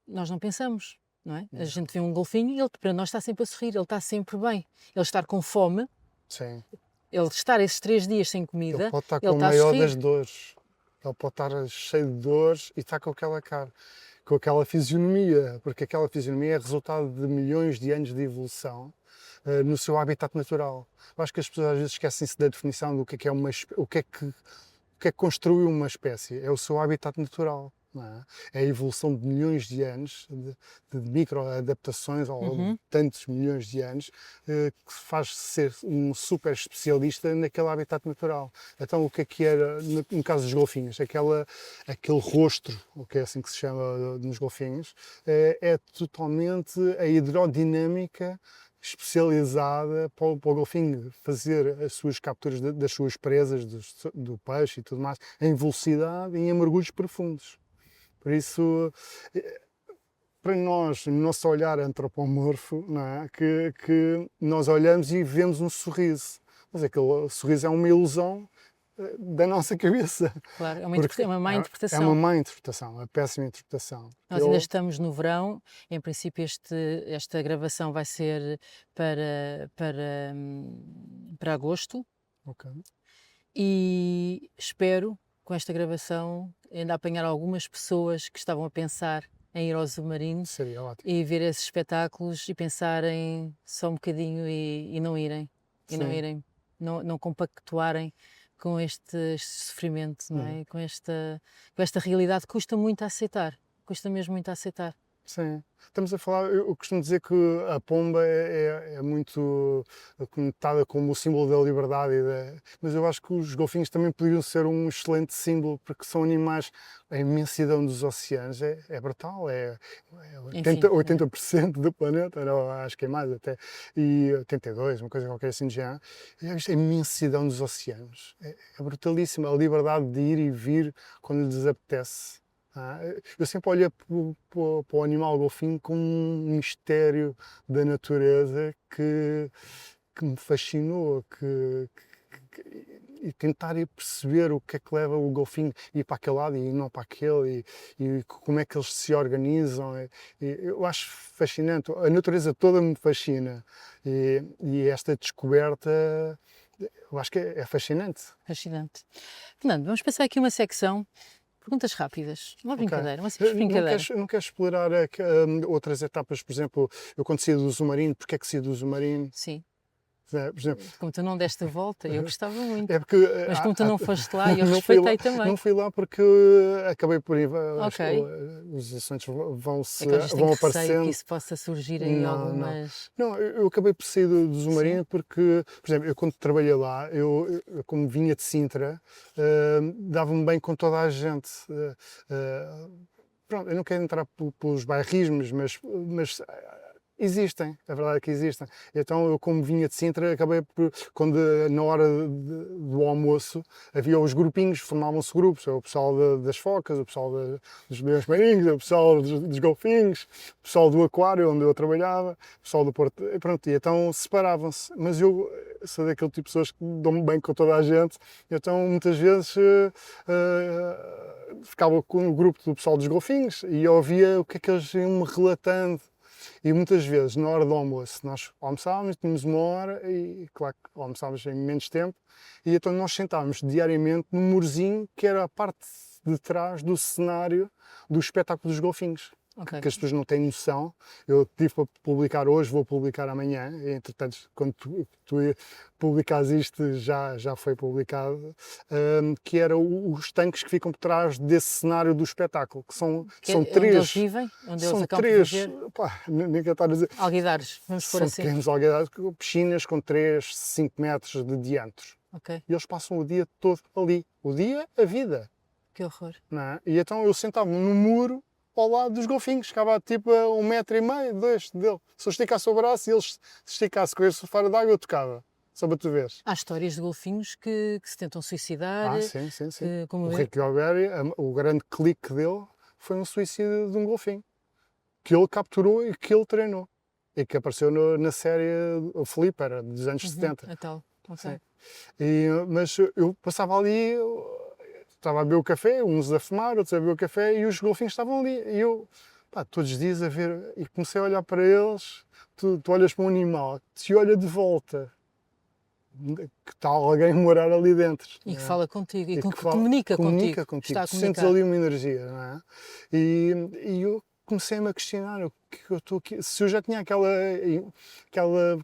nós não pensamos, não é? A gente vê um golfinho e ele para nós está sempre a sorrir, ele está sempre bem. Ele estar com fome, Sim. ele estar esses 3 dias sem comida, Ele pode estar ele com está a a maior sorrir. das dores. Ele pode estar cheio de dores e está com aquela cara, com aquela fisionomia, porque aquela fisionomia é resultado de milhões de anos de evolução no seu habitat natural. Eu acho que as pessoas às vezes esquecem-se da definição do que é o que é que construiu uma espécie. É o seu habitat natural. Não é? É a evolução de milhões de anos, de microadaptações, ou de tantos milhões de anos, que faz ser um super especialista naquele habitat natural. Então, o que era, no caso dos golfinhos? Aquele rostro, o que é assim que se chama nos golfinhos, é totalmente a hidrodinâmica especializada para o golfinho fazer as suas capturas das suas presas, do peixe e tudo mais, em velocidade e em mergulhos profundos. Por isso, para nós, no nosso olhar antropomorfo, não é? que nós olhamos e vemos um sorriso. Mas aquele sorriso é uma ilusão da nossa cabeça. Claro, é uma má interpretação. É uma má interpretação, uma péssima interpretação. Nós ainda estamos no verão, em princípio esta gravação vai ser para agosto. Ok. E espero, com esta gravação, ainda apanhar algumas pessoas que estavam a pensar em ir ao submarino. Seria ótimo. E ver esses espetáculos e pensarem só um bocadinho e não irem. E não irem, não compactuarem com este sofrimento, não é? Com esta realidade que custa muito a aceitar. Custa mesmo muito a aceitar. Sim. Estamos a falar, eu costumo dizer que a pomba é muito conectada como o símbolo da liberdade, mas eu acho que os golfinhos também poderiam ser um excelente símbolo, porque são animais, a imensidão dos oceanos é brutal, é 80, Enfim, não é? 80% do planeta, não, acho que é mais até, e 82, uma coisa qualquer assim de género. E a imensidão dos oceanos é brutalíssima, a liberdade de ir e vir quando lhes apetece. Eu sempre olhei para o animal golfinho como um mistério da natureza que me fascinou, e tentar ir perceber o que é que leva o golfinho a ir para aquele lado e não para aquele, e como é que eles se organizam. Eu acho fascinante, a natureza toda me fascina, e esta descoberta eu acho que é fascinante. Fascinante. Fernando, vamos passar aqui uma secção. Perguntas rápidas. Uma Ok. brincadeira, uma simples brincadeira. Não queres explorar outras etapas? Por exemplo, eu quando saí do Zumarino, porque é que saí do Zumarino? Sim. Por exemplo, Como tu não deste a volta, eu gostava muito. é porque Mas como tu não foste lá, eu não fui lá, respeitei também. não fui lá porque acabei por ir, Ok. os assuntos vão, É que às vezes tenho vão receio que aparecendo. isso possa surgir aí Não. algumas. Não, eu acabei por sair do Sim. Zumarino porque, por exemplo, eu quando trabalhei lá, como vinha de Sintra, dava-me bem com toda a gente. Pronto, eu não quero entrar pelos bairrismos, mas existem, a verdade é que existem. Então eu, como vinha de Sintra, acabei por, quando na hora do almoço havia os grupinhos, formavam-se grupos, o pessoal das focas, o pessoal dos leões marinhos, o pessoal dos golfinhos, o pessoal do aquário onde eu trabalhava, o pessoal do Porto, e pronto, e então separavam-se. Mas eu sou daquele tipo de pessoas que dão-me bem com toda a gente, então muitas vezes ficava com o grupo do pessoal dos golfinhos e eu ouvia o que é que eles iam me relatando. E muitas vezes, na hora do almoço, nós almoçávamos, tínhamos uma hora e, claro, que almoçávamos em menos tempo, e então nós sentávamos diariamente num murozinho que era a parte de trás do cenário do espetáculo dos golfinhos. Ok. Que as pessoas não têm noção. Eu tive para publicar hoje, vou publicar amanhã, e, entretanto, quando tu publicas isto, já foi publicado, que era os tanques que ficam por trás desse cenário do espetáculo, que são Onde três. eles vivem, onde eles São acabam por três, viver. pá, nem quero estar a dizer, Alguidares, vamos pôr são assim. pequenos alguidares, piscinas com 3, 5 metros de diâmetro. Ok, E eles passam o dia todo ali. O dia, a vida. que horror. Não é? E então eu sentava-me no muro ao lado dos golfinhos, ficava tipo a 1,5 m, 2 dele. Se eu esticasse o braço e eles se esticasse com esse fora d'água, eu tocava. Só para tu veres. Há histórias de golfinhos que se tentam suicidar. Sim, sim, sim. Como O é? Ricky Alberti, o grande clique dele foi um suicídio de um golfinho. Que ele capturou e que ele treinou. E que apareceu na série O Felipe, era dos anos 70. É tal. Ok. Sim. Mas eu passava ali, estava a beber o café, uns a fumar, outros a beber o café, e os golfinhos estavam ali. E eu, pá, todos os dias a ver, e comecei a olhar para eles. Tu olhas para um animal que te olha de volta, que está alguém a morar ali dentro. E que não é? fala contigo, e E que que comunica comunica contigo. contigo. Está a Tu sentes comunicar. ali uma energia, não é? E eu comecei-me a questionar o que eu estou aqui. Se eu já tinha aquela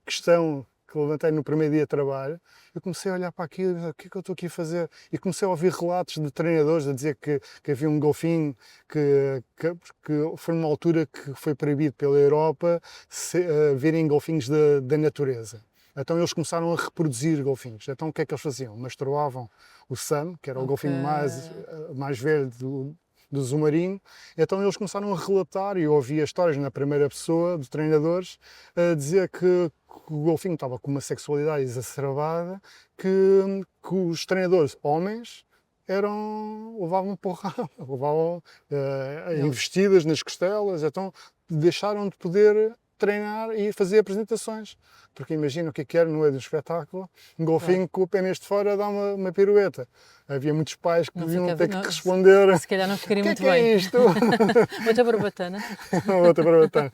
questão que levantei no primeiro dia de trabalho, eu comecei a olhar para aquilo e dizer, o que é que eu estou aqui a fazer? E comecei a ouvir relatos de treinadores a dizer que havia um golfinho que foi numa altura que foi proibido pela Europa verem golfinhos da natureza. Então eles começaram a reproduzir golfinhos. Então o que é que eles faziam? Masturbavam o Sam, que era o golfinho mais velho do Zumarino. Então eles começaram a relatar, e eu ouvia histórias na primeira pessoa de treinadores a dizer que o golfinho estava com uma sexualidade exacerbada, que os treinadores homens levavam porrada, levavam investidas nas costelas, então deixaram de poder treinar e fazer apresentações. Porque imagina o que era no meio do espetáculo, um golfinho com o pênis de fora a dar uma pirueta. Havia muitos pais que deviam ter que responder. Se calhar não ficaria muito que bem. É isto? Outra barbatana. Outra barbatana.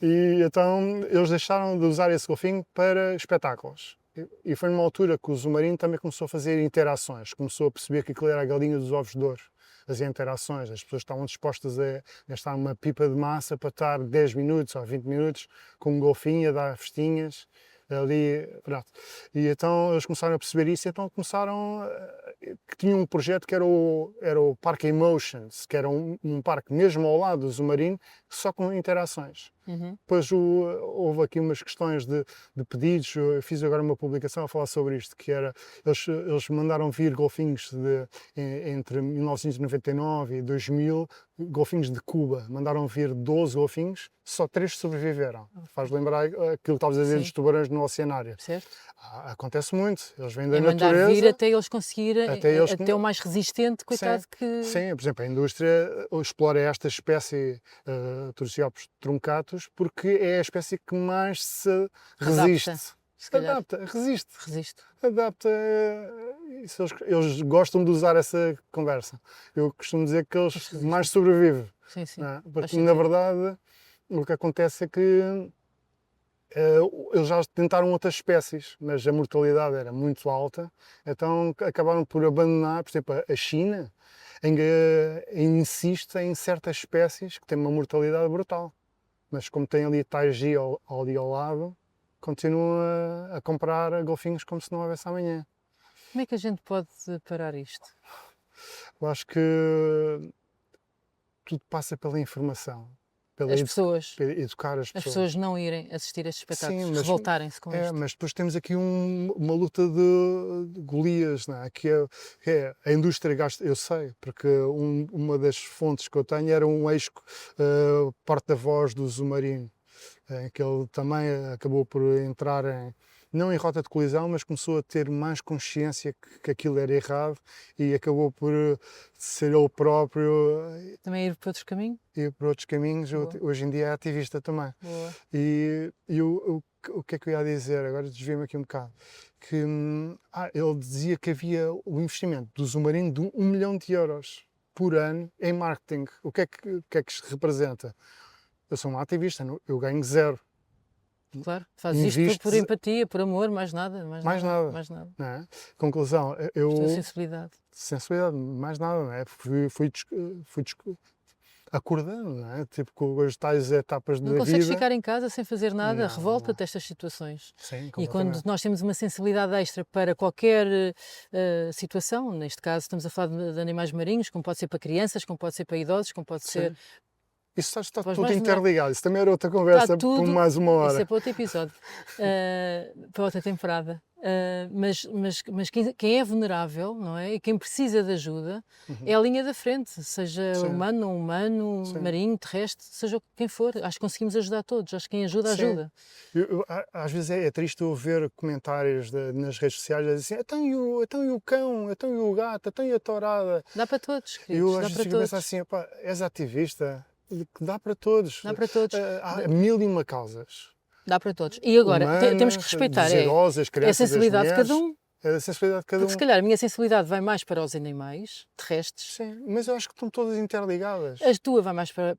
E então eles deixaram de usar esse golfinho para espetáculos. E foi numa altura que o Zumarino também começou a fazer interações, começou a perceber que aquilo era a galinha dos ovos de ouro. As interações, as pessoas estavam dispostas a gastar uma pipa de massa para estar 10 minutos ou 20 minutos com um golfinho a dar festinhas. ali, pronto. E então eles começaram a perceber isso, e então começaram que tinham um projeto que era o Parque Emotions, que era um parque mesmo ao lado do Zumarino, só com interações. Uhum. Depois houve aqui umas questões de pedidos, eu fiz agora uma publicação a falar sobre isto, que era, eles mandaram vir golfinhos entre 1999 e 2000, golfinhos de Cuba, mandaram vir 12 golfinhos, só 3 sobreviveram. Faz lembrar aquilo que estavas a dizer Sim. dos tubarões no oceanário. Certo? Acontece muito, eles vêm da É mandar natureza. vir até eles conseguirem, Até até o mais resistente, coitado Sim, que... sim, por exemplo, a indústria explora esta espécie, Turciopus truncatus, porque é a espécie que mais se resiste. Se calhar. Adapta, resiste, Resiste. adapta. Isso, eles gostam de usar essa conversa. Eu costumo dizer que eles mais sobrevivem. Sim, sim. Não é? Faz Porque, sentido. na verdade, o que acontece é que eles já tentaram outras espécies, mas a mortalidade era muito alta, então acabaram por abandonar. Por exemplo, a China ainda insiste em certas espécies que têm uma mortalidade brutal, mas como tem ali Taiji ali ao lado, continuam a comprar golfinhos como se não houvesse amanhã. Como é que a gente pode parar isto? Eu acho que tudo passa pela informação, pela As pessoas. educar as As pessoas. pessoas não irem assistir a estes espetáculos, Sim, mas- revoltarem-se com isto. Mas depois temos aqui uma luta de Golias, não é? Que é a indústria gasta, eu sei, porque uma das fontes que eu tenho era um ex-porta-voz do Zumarino, que ele também acabou por entrar não em rota de colisão, mas começou a ter mais consciência que aquilo era errado e acabou por ser ele próprio Também ir para outros caminhos? ir por outros caminhos. Boa. Hoje em dia é ativista também. Boa. E o que é que eu ia dizer? Agora desviei-me aqui um bocado. Que ele dizia que havia o investimento do Zumarino de 1 milhão de euros por ano em marketing. O que é que isto representa? Eu sou um ativista, eu ganho zero. Claro, fazes isto Invistes- por empatia, por amor, mais nada. Mais nada. Mais nada. Não é? Conclusão, Por tua sensibilidade. sensibilidade, mais nada, não é? Fui acordando, não é? Tipo, com as tais etapas Não da consegues vida. ficar em casa sem fazer nada, Não, revolta-te estas situações. Sim, E quando completamente. nós temos uma sensibilidade extra para qualquer situação, neste caso estamos a falar de animais marinhos, como pode ser para crianças, como pode ser para idosos, como pode ser... Isso está Pois tudo mais interligado. Isso também era outra conversa Está tudo, por mais uma isso hora. é para outro episódio, para outra temporada. Mas quem é vulnerável, não é? E quem precisa de ajuda é a linha da frente, seja Sim. humano, não humano, Sim. marinho, terrestre, seja quem for. Acho que conseguimos ajudar todos. Acho que quem ajuda, Sim. ajuda. Às vezes é triste eu ver comentários nas redes sociais a dizer assim, então e o cão, então e o gato, então e a tourada. Dá para todos, E queridos, eu às dá vezes para fico a todos. pensar assim, "Epá, és ativista, que dá para todos. Dá para todos. Há mil e uma causas. Dá para todos. E agora, Humanas, temos que respeitar desejosas, é a crianças, das sensibilidade de mulheres. cada um. É a sensibilidade de cada Porque se um. calhar a minha sensibilidade vai mais para os animais terrestres, Sim, mas eu acho que estão todas interligadas. a tua vai mais para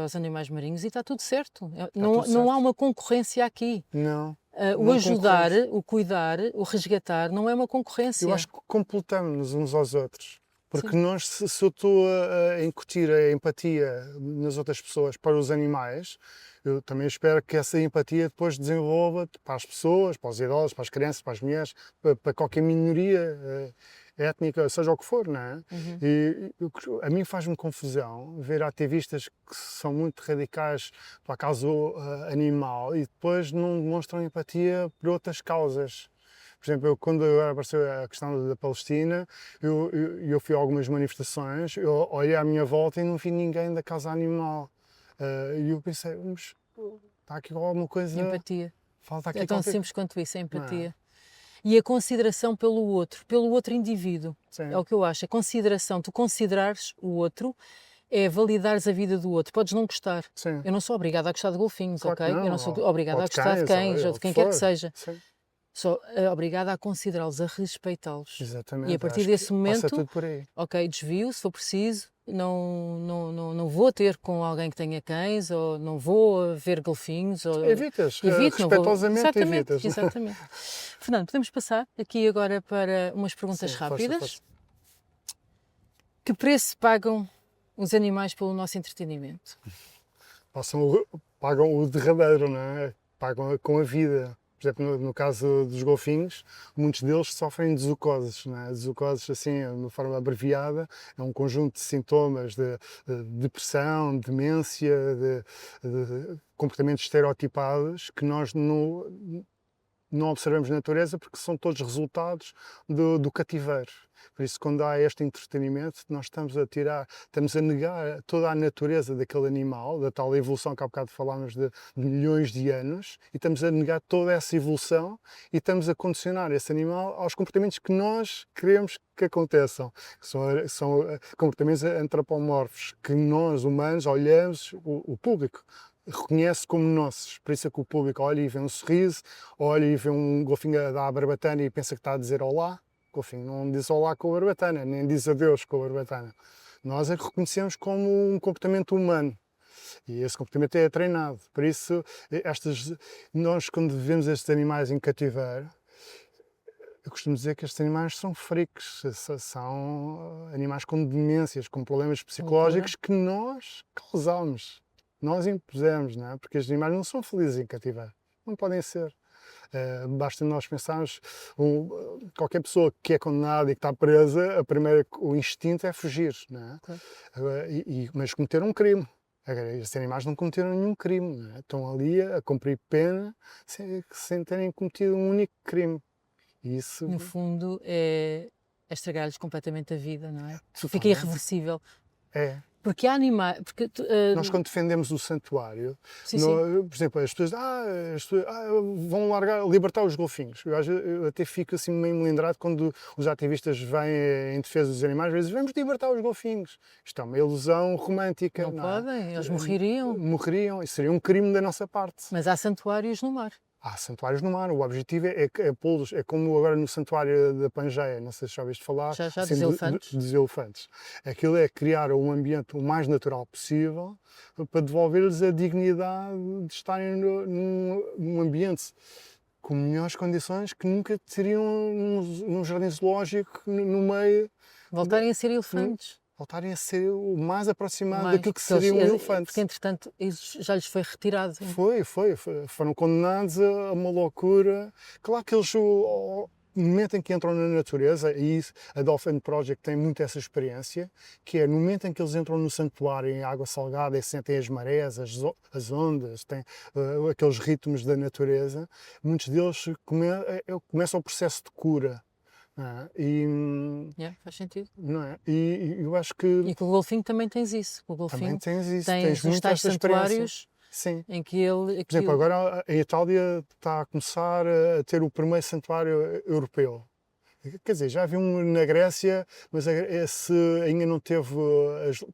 os animais marinhos e está tudo certo. Não, tudo não há certo. uma concorrência aqui. Não. O Não ajudar, concorremos. o cuidar, o resgatar não é uma concorrência. Eu acho que completamos-nos uns aos outros. Porque Sim. nós, se eu estou a incutir a empatia nas outras pessoas para os animais, eu também espero que essa empatia depois desenvolva para as pessoas, para os idosos, para as crianças, para as mulheres, para qualquer minoria étnica, seja o que for, não é? Uhum. E a mim faz-me confusão ver ativistas que são muito radicais para a causa animal e depois não demonstram empatia por outras causas. Por exemplo, quando agora apareceu a questão da Palestina, eu fui a algumas manifestações, eu olhei à minha volta e não vi ninguém da causa animal. E eu pensei, mas está aqui alguma coisa, Empatia. falta aqui É tão qualquer simples quanto isso, a empatia. Não é? E a consideração pelo outro indivíduo. Sim. É o que eu acho. A consideração, tu considerares o outro, é validares a vida do outro. Podes não gostar. Sim. Eu não sou obrigada a gostar de golfinhos, Claro que ok? não, Eu não sou ou- obrigada ou a de gostar de cães ou o de quem quer que for. seja. Sim, Sou obrigada a considerá-los, a respeitá-los. exatamente. E a partir Acho desse que momento, passa tudo por aí. ok, desvio se for preciso, não vou ter com alguém que tenha cães, ou não vou ver golfinhos, ou Evitas, evito, não vou... respeitosamente Exatamente, evitas. exatamente. Fernando, podemos passar aqui agora para umas perguntas Sim, força, rápidas. força. Que preço pagam os animais pelo nosso entretenimento? Pagam o derradeiro, não é? Pagam com a vida. Por por exemplo, no caso dos golfinhos, muitos deles sofrem de zoocoses, não é? Zoocoses, assim, de forma abreviada, é um conjunto de sintomas de depressão, demência, de comportamentos estereotipados que nós não observamos na natureza porque são todos resultados do cativeiro. Por isso, quando há este entretenimento, nós estamos a negar toda a natureza daquele animal, da tal evolução que há bocado falámos de milhões de anos, e estamos a negar toda essa evolução e estamos a condicionar esse animal aos comportamentos que nós queremos que aconteçam. São comportamentos antropomorfos que nós, humanos, olhamos, o público, reconhece como nossos. Por isso é que o público olha e vê um sorriso, olha e vê um golfinho a dar a barbatana e pensa que está a dizer olá. O golfinho não diz olá com a barbatana, nem diz adeus com a barbatana. Nós é que reconhecemos como um comportamento humano. E esse comportamento é treinado. Por isso, nós quando vemos estes animais em cativeiro, eu costumo dizer que estes animais são freaks, são animais com demências, com problemas psicológicos que nós causamos. Nós impusemos, não é? Porque estes animais não são felizes em cativeiro. Não podem ser. Basta nós pensarmos, qualquer pessoa que é condenada e que está presa, o instinto é fugir, não é? Claro. Mas cometeram um crime. Agora, estes animais não cometeram nenhum crime, não é? Estão ali a cumprir pena sem terem cometido um único crime. E isso, No fundo, é estragar-lhes completamente a vida, não é? Fica totalmente. irreversível. É. Porque há animais. Nós, quando defendemos o santuário, Sim, por exemplo, as pessoas vão libertar os golfinhos. Eu até fico assim meio melindrado quando os ativistas vêm em defesa dos animais, às vezes vamos libertar os golfinhos. Isto é uma ilusão romântica. não Não é? podem, eles morreriam. Morreriam, isso seria um crime da nossa parte. Mas há santuários no mar. Há santuários no mar. O objetivo é pô-los, é como agora no santuário da Pangeia, não sei se já ouviste falar. Já assim, dos elefantes. Dos elefantes. Aquilo é criar um ambiente o mais natural possível para devolver-lhes a dignidade de estarem num ambiente com melhores condições que nunca teriam num jardim zoológico no meio. Voltarem a ser elefantes. Voltarem a ser o mais aproximado daquilo que seria um elefante. Porque, entretanto, isso já lhes foi retirado. Foram condenados a uma loucura. Claro que eles, no momento em que entram na natureza, e a Dolphin Project tem muito essa experiência, que é no momento em que eles entram no santuário, em água salgada, e sentem as marés, as ondas, têm aqueles ritmos da natureza, muitos deles começam o processo de cura. Faz sentido. Não é? E eu acho que... E com o golfinho também tens isso. Com o golfinho também tens isso, tens muito tais esta experiência. santuários. Sim. Em que ele... Por exemplo, agora a Itália está a começar a ter o primeiro santuário europeu. Quer dizer, já havia um na Grécia, mas esse ainda não teve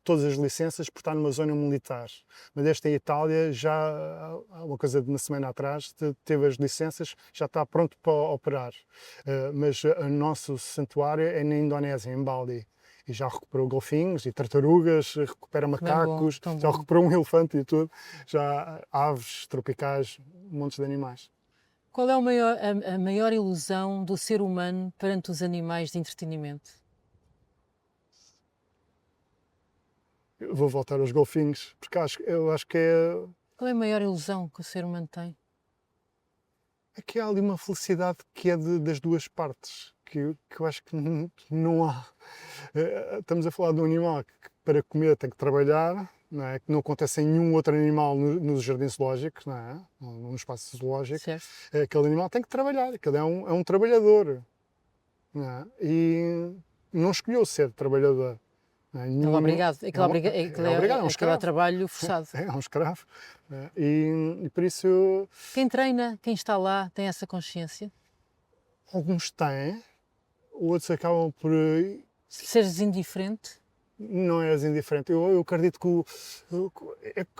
todas as licenças por estar numa zona militar. Mas esta em Itália, já há uma coisa de uma semana atrás, teve as licenças, já está pronto para operar. Mas o nosso santuário é na Indonésia, em Bali. E já recuperou golfinhos e tartarugas, recupera macacos, já recuperou um elefante e tudo. Já aves tropicais, montes de animais. Qual é a maior ilusão do ser humano perante os animais de entretenimento? Eu vou voltar aos golfinhos, porque eu acho que é... Qual é a maior ilusão que o ser humano tem? É que há ali uma felicidade que é das duas partes, que eu acho que não há. Estamos a falar de um animal que para comer tem que trabalhar, não é? Que não acontece em nenhum outro animal nos jardins zoológicos, não é? Num espaço zoológico. Certo. Aquele animal tem que trabalhar, aquele é um trabalhador, não é? E não escolheu ser trabalhador. Não é? Ele é obrigado. É um escravo. É trabalho forçado. É um escravo. E por isso... Quem treina, quem está lá, tem essa consciência? Alguns têm, outros acabam por... Seres indiferente? Não és indiferente. Eu acredito que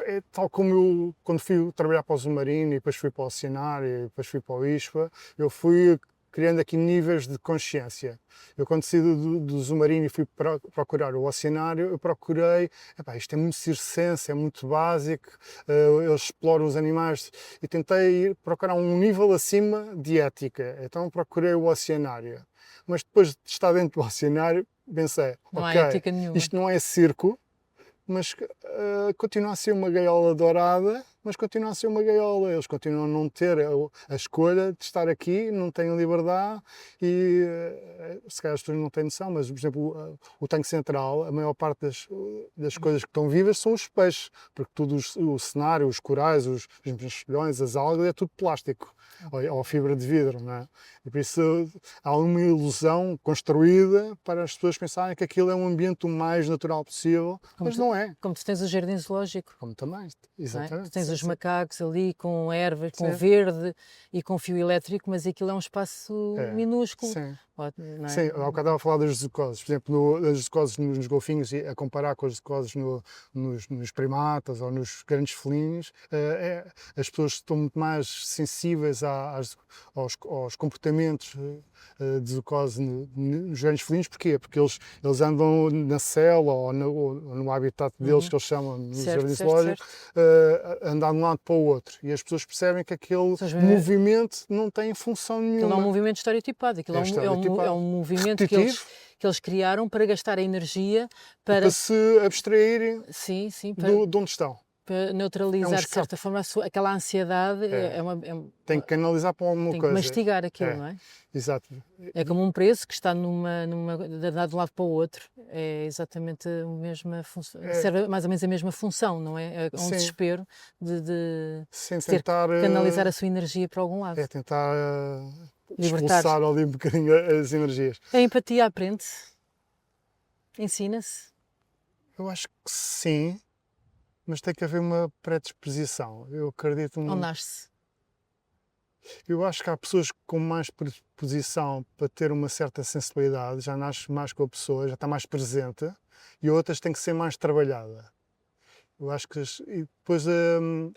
é tal como eu, quando fui trabalhar para o Zumarino, e depois fui para o Oceanário, e depois fui para o ISPA, eu fui criando aqui níveis de consciência. Eu, quando saí do Zumarino e fui procurar o Oceanário, eu procurei, isto é muito circense, é muito básico, eu exploro os animais, e tentei ir procurar um nível acima de ética. Então procurei o Oceanário. Mas depois de estar dentro do Oceanário, pensei, não há ética nenhuma. Isto não é circo, mas continua a ser uma gaiola dourada mas continua a ser uma gaiola. Eles continuam a não ter a escolha de estar aqui, não têm liberdade e se calhar as pessoas não têm noção, mas por exemplo o tanque central, a maior parte das coisas que estão vivas são os peixes, porque tudo o cenário, os corais, os mexilhões, as algas, é tudo plástico ou fibra de vidro, não é? E por isso há uma ilusão construída para as pessoas pensarem que aquilo é um ambiente o mais natural possível, mas não é. Como tu tens o jardim zoológico. Como também, Não é? exatamente. Tu tens sim, os sim. macacos ali com ervas, com Sim. verde e com fio elétrico, mas aquilo é um espaço minúsculo. Sim. Não é? Sim, há bocado estava a falar das zoocoses, por exemplo, das zoocoses nos golfinhos, e a comparar com as zoocoses nos primatas ou nos grandes felinos, as pessoas estão muito mais sensíveis aos comportamentos de zoocose nos grandes felinos. Porquê? Porque eles andam na cela ou no habitat deles, que eles chamam nos jardins zoológicos, andar de um lado para o outro. E as pessoas percebem que aquele movimento não tem função nenhuma. Aquilo é um movimento estereotipado, aquilo é um movimento que eles criaram para gastar a energia para se abstraírem de onde estão. Para neutralizar, de certa forma, aquela ansiedade. Tem que canalizar para alguma coisa. Tem que mastigar aquilo, não é? Exato. É como um preso que está de um lado para o outro. É exatamente a mesma função. Serve mais ou menos a mesma função, não é? É um desespero de tentar canalizar a sua energia para algum lado. É tentar expulsar ali um bocadinho as energias. A empatia aprende-se? Ensina-se? Eu acho que sim, mas tem que haver uma predisposição. Eu acredito... Ou nasce? Eu acho que há pessoas com mais predisposição para ter uma certa sensibilidade, já nasce mais com a pessoa, já está mais presente, e outras têm que ser mais trabalhada. Eu acho que e depois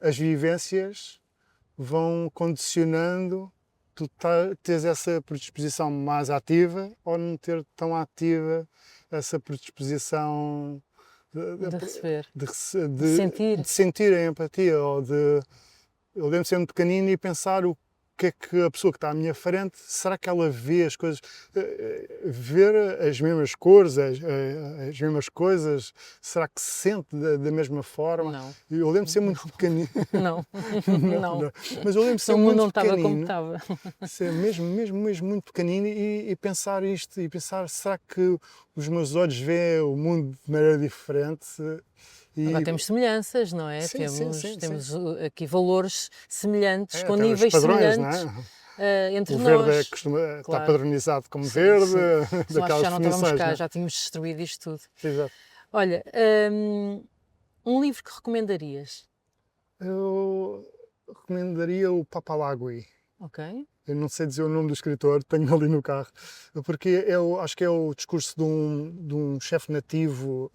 as vivências vão condicionando tu teres essa predisposição mais ativa ou não ter tão ativa essa predisposição de receber, de sentir a empatia, ou de... Eu lembro de ser muito pequenino e pensar o que é que a pessoa que está à minha frente, será que ela vê as coisas, ver as mesmas cores, as mesmas coisas, será que se sente da mesma forma? Não. Eu lembro de ser muito pequenino. Não. Não. Mas eu lembro de ser muito pequenino. Estava como estava. Ser mesmo muito pequenino e pensar isto, e pensar, será que os meus olhos veem o mundo de maneira diferente? Agora temos semelhanças, não é? Sim, temos aqui valores semelhantes, com até níveis padrões, semelhantes, não é? entre o nós. verde está padronizado como verde, daquelas já não estávamos cá, não? Já tínhamos destruído isto tudo. Exato. Olha, um livro que recomendarias? Eu recomendaria o Papalagui. Ok. Eu não sei dizer o nome do escritor, tenho ali no carro, porque acho que é o discurso de um chefe nativo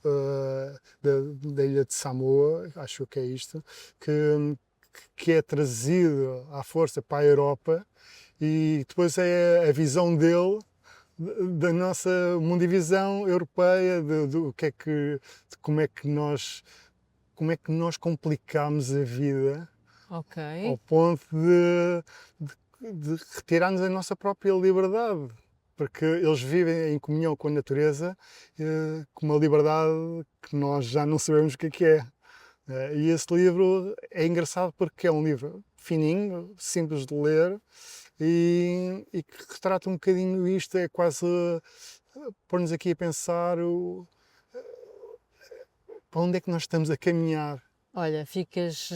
da ilha de Samoa, acho que é isto, que é trazido à força para a Europa, e depois é a visão dele da nossa mundivisão europeia, de como é que nós complicamos a vida, ao ponto de retirar-nos a nossa própria liberdade, porque eles vivem em comunhão com a natureza, com uma liberdade que nós já não sabemos o que é. E esse livro é engraçado porque é um livro fininho, simples de ler, e que retrata um bocadinho isto, é quase pôr-nos aqui a pensar para onde é que nós estamos a caminhar. Olha, ficamos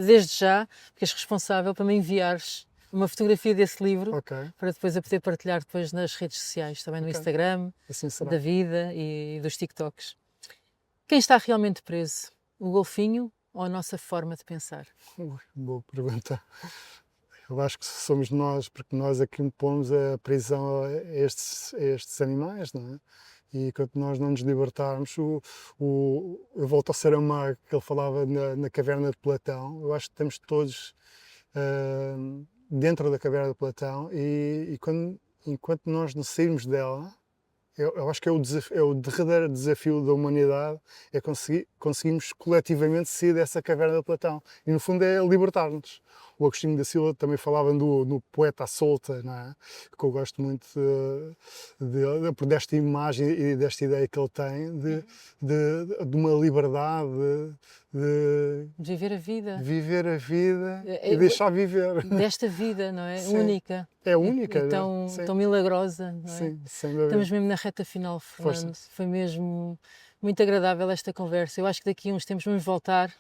desde já, ficas responsável para me enviares uma fotografia desse livro, para depois a poder partilhar depois nas redes sociais, também no Instagram, assim da vida e dos TikToks. Quem está realmente preso? O golfinho ou a nossa forma de pensar? Boa pergunta. Eu acho que somos nós, porque nós aqui impomos a prisão a estes animais, não é? E enquanto nós não nos libertarmos, eu volto ao Saramago, que ele falava na caverna de Platão. Eu acho que estamos todos dentro da caverna de Platão, e enquanto nós não sairmos dela, eu acho que é o derradeiro desafio da humanidade, conseguirmos coletivamente sair dessa caverna de Platão. E no fundo é libertar-nos. o Agostinho da Silva também falava no poeta à solta, não é? Que eu gosto muito desta imagem e desta ideia que ele tem de uma liberdade, de Viver a vida. viver a vida É- e deixar viver. Desta vida, não é? Sim. Única. É única, E né? tão, Sim. tão milagrosa, não é? Sim, sem dúvida. Estamos mesmo na reta final, Fernando. Foi mesmo muito agradável esta conversa. Eu acho que daqui a uns tempos vamos voltar.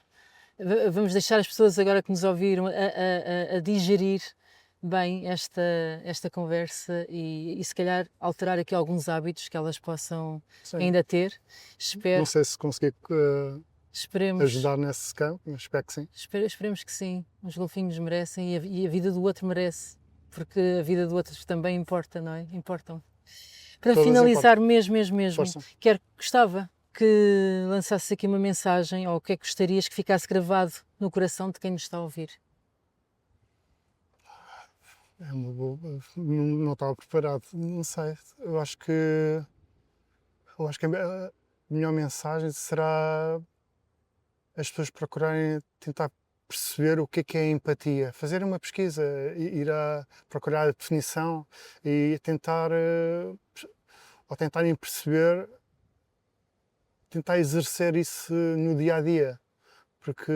Vamos deixar as pessoas agora que nos ouviram a digerir bem esta conversa e se calhar alterar aqui alguns hábitos que elas possam Sim. ainda ter. Espero, Não sei se consegui esperemos, ajudar nesse campo, mas espero que sim. esperemos que sim. Os golfinhos merecem e a vida do outro merece, porque a vida do outro também importa, não é? Importam. Para Todas finalizar mesmo, Força. gostava que lançasse aqui uma mensagem ou o que é que gostarias que ficasse gravado no coração de quem nos está a ouvir? É uma boa. Não estava preparado. Não sei. Eu acho que a melhor mensagem será as pessoas procurarem tentar perceber o que é empatia, fazer uma pesquisa, ir a procurar a definição e tentar ou tentarem perceber, tentar exercer isso no dia a dia, porque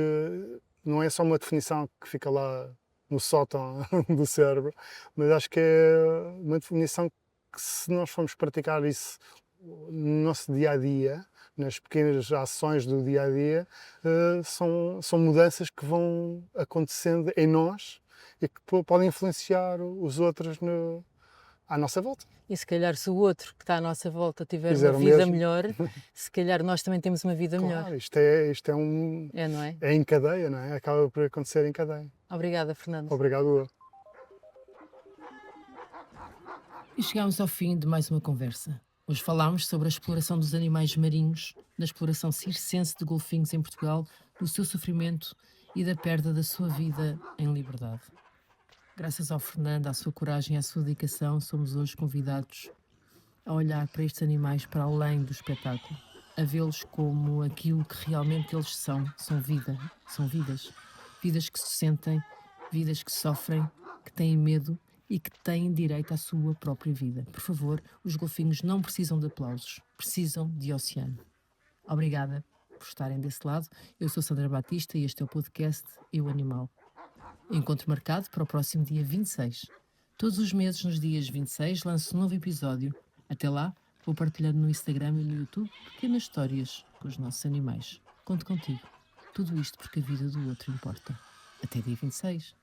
não é só uma definição que fica lá no sótão do cérebro, mas acho que é uma definição que, se nós formos praticar isso no nosso dia a dia, nas pequenas ações do dia a dia, são mudanças que vão acontecendo em nós e que podem influenciar os outros à nossa volta. E se calhar se o outro que está à nossa volta tiver Fizer uma o vida mesmo. melhor, se calhar nós também temos uma vida melhor. Claro, isto é um. É, não é? É em cadeia, não é? Acaba por acontecer em cadeia. Obrigada, Fernando. Obrigado, eu. E chegámos ao fim de mais uma conversa. Hoje falámos sobre a exploração dos animais marinhos, da exploração circense de golfinhos em Portugal, do seu sofrimento e da perda da sua vida em liberdade. Graças ao Fernando, à sua coragem e à sua dedicação, somos hoje convidados a olhar para estes animais para além do espetáculo, a vê-los como aquilo que realmente eles são vida, são vidas. Vidas que se sentem, vidas que sofrem, que têm medo e que têm direito à sua própria vida. Por favor, os golfinhos não precisam de aplausos, precisam de oceano. Obrigada por estarem desse lado. Eu sou Sandra Batista e este é o podcast Eu Animal. Encontro marcado para o próximo dia 26. Todos os meses, nos dias 26, lanço um novo episódio. Até lá, vou partilhando no Instagram e no YouTube pequenas histórias com os nossos animais. Conto contigo. Tudo isto porque a vida do outro importa. Até dia 26.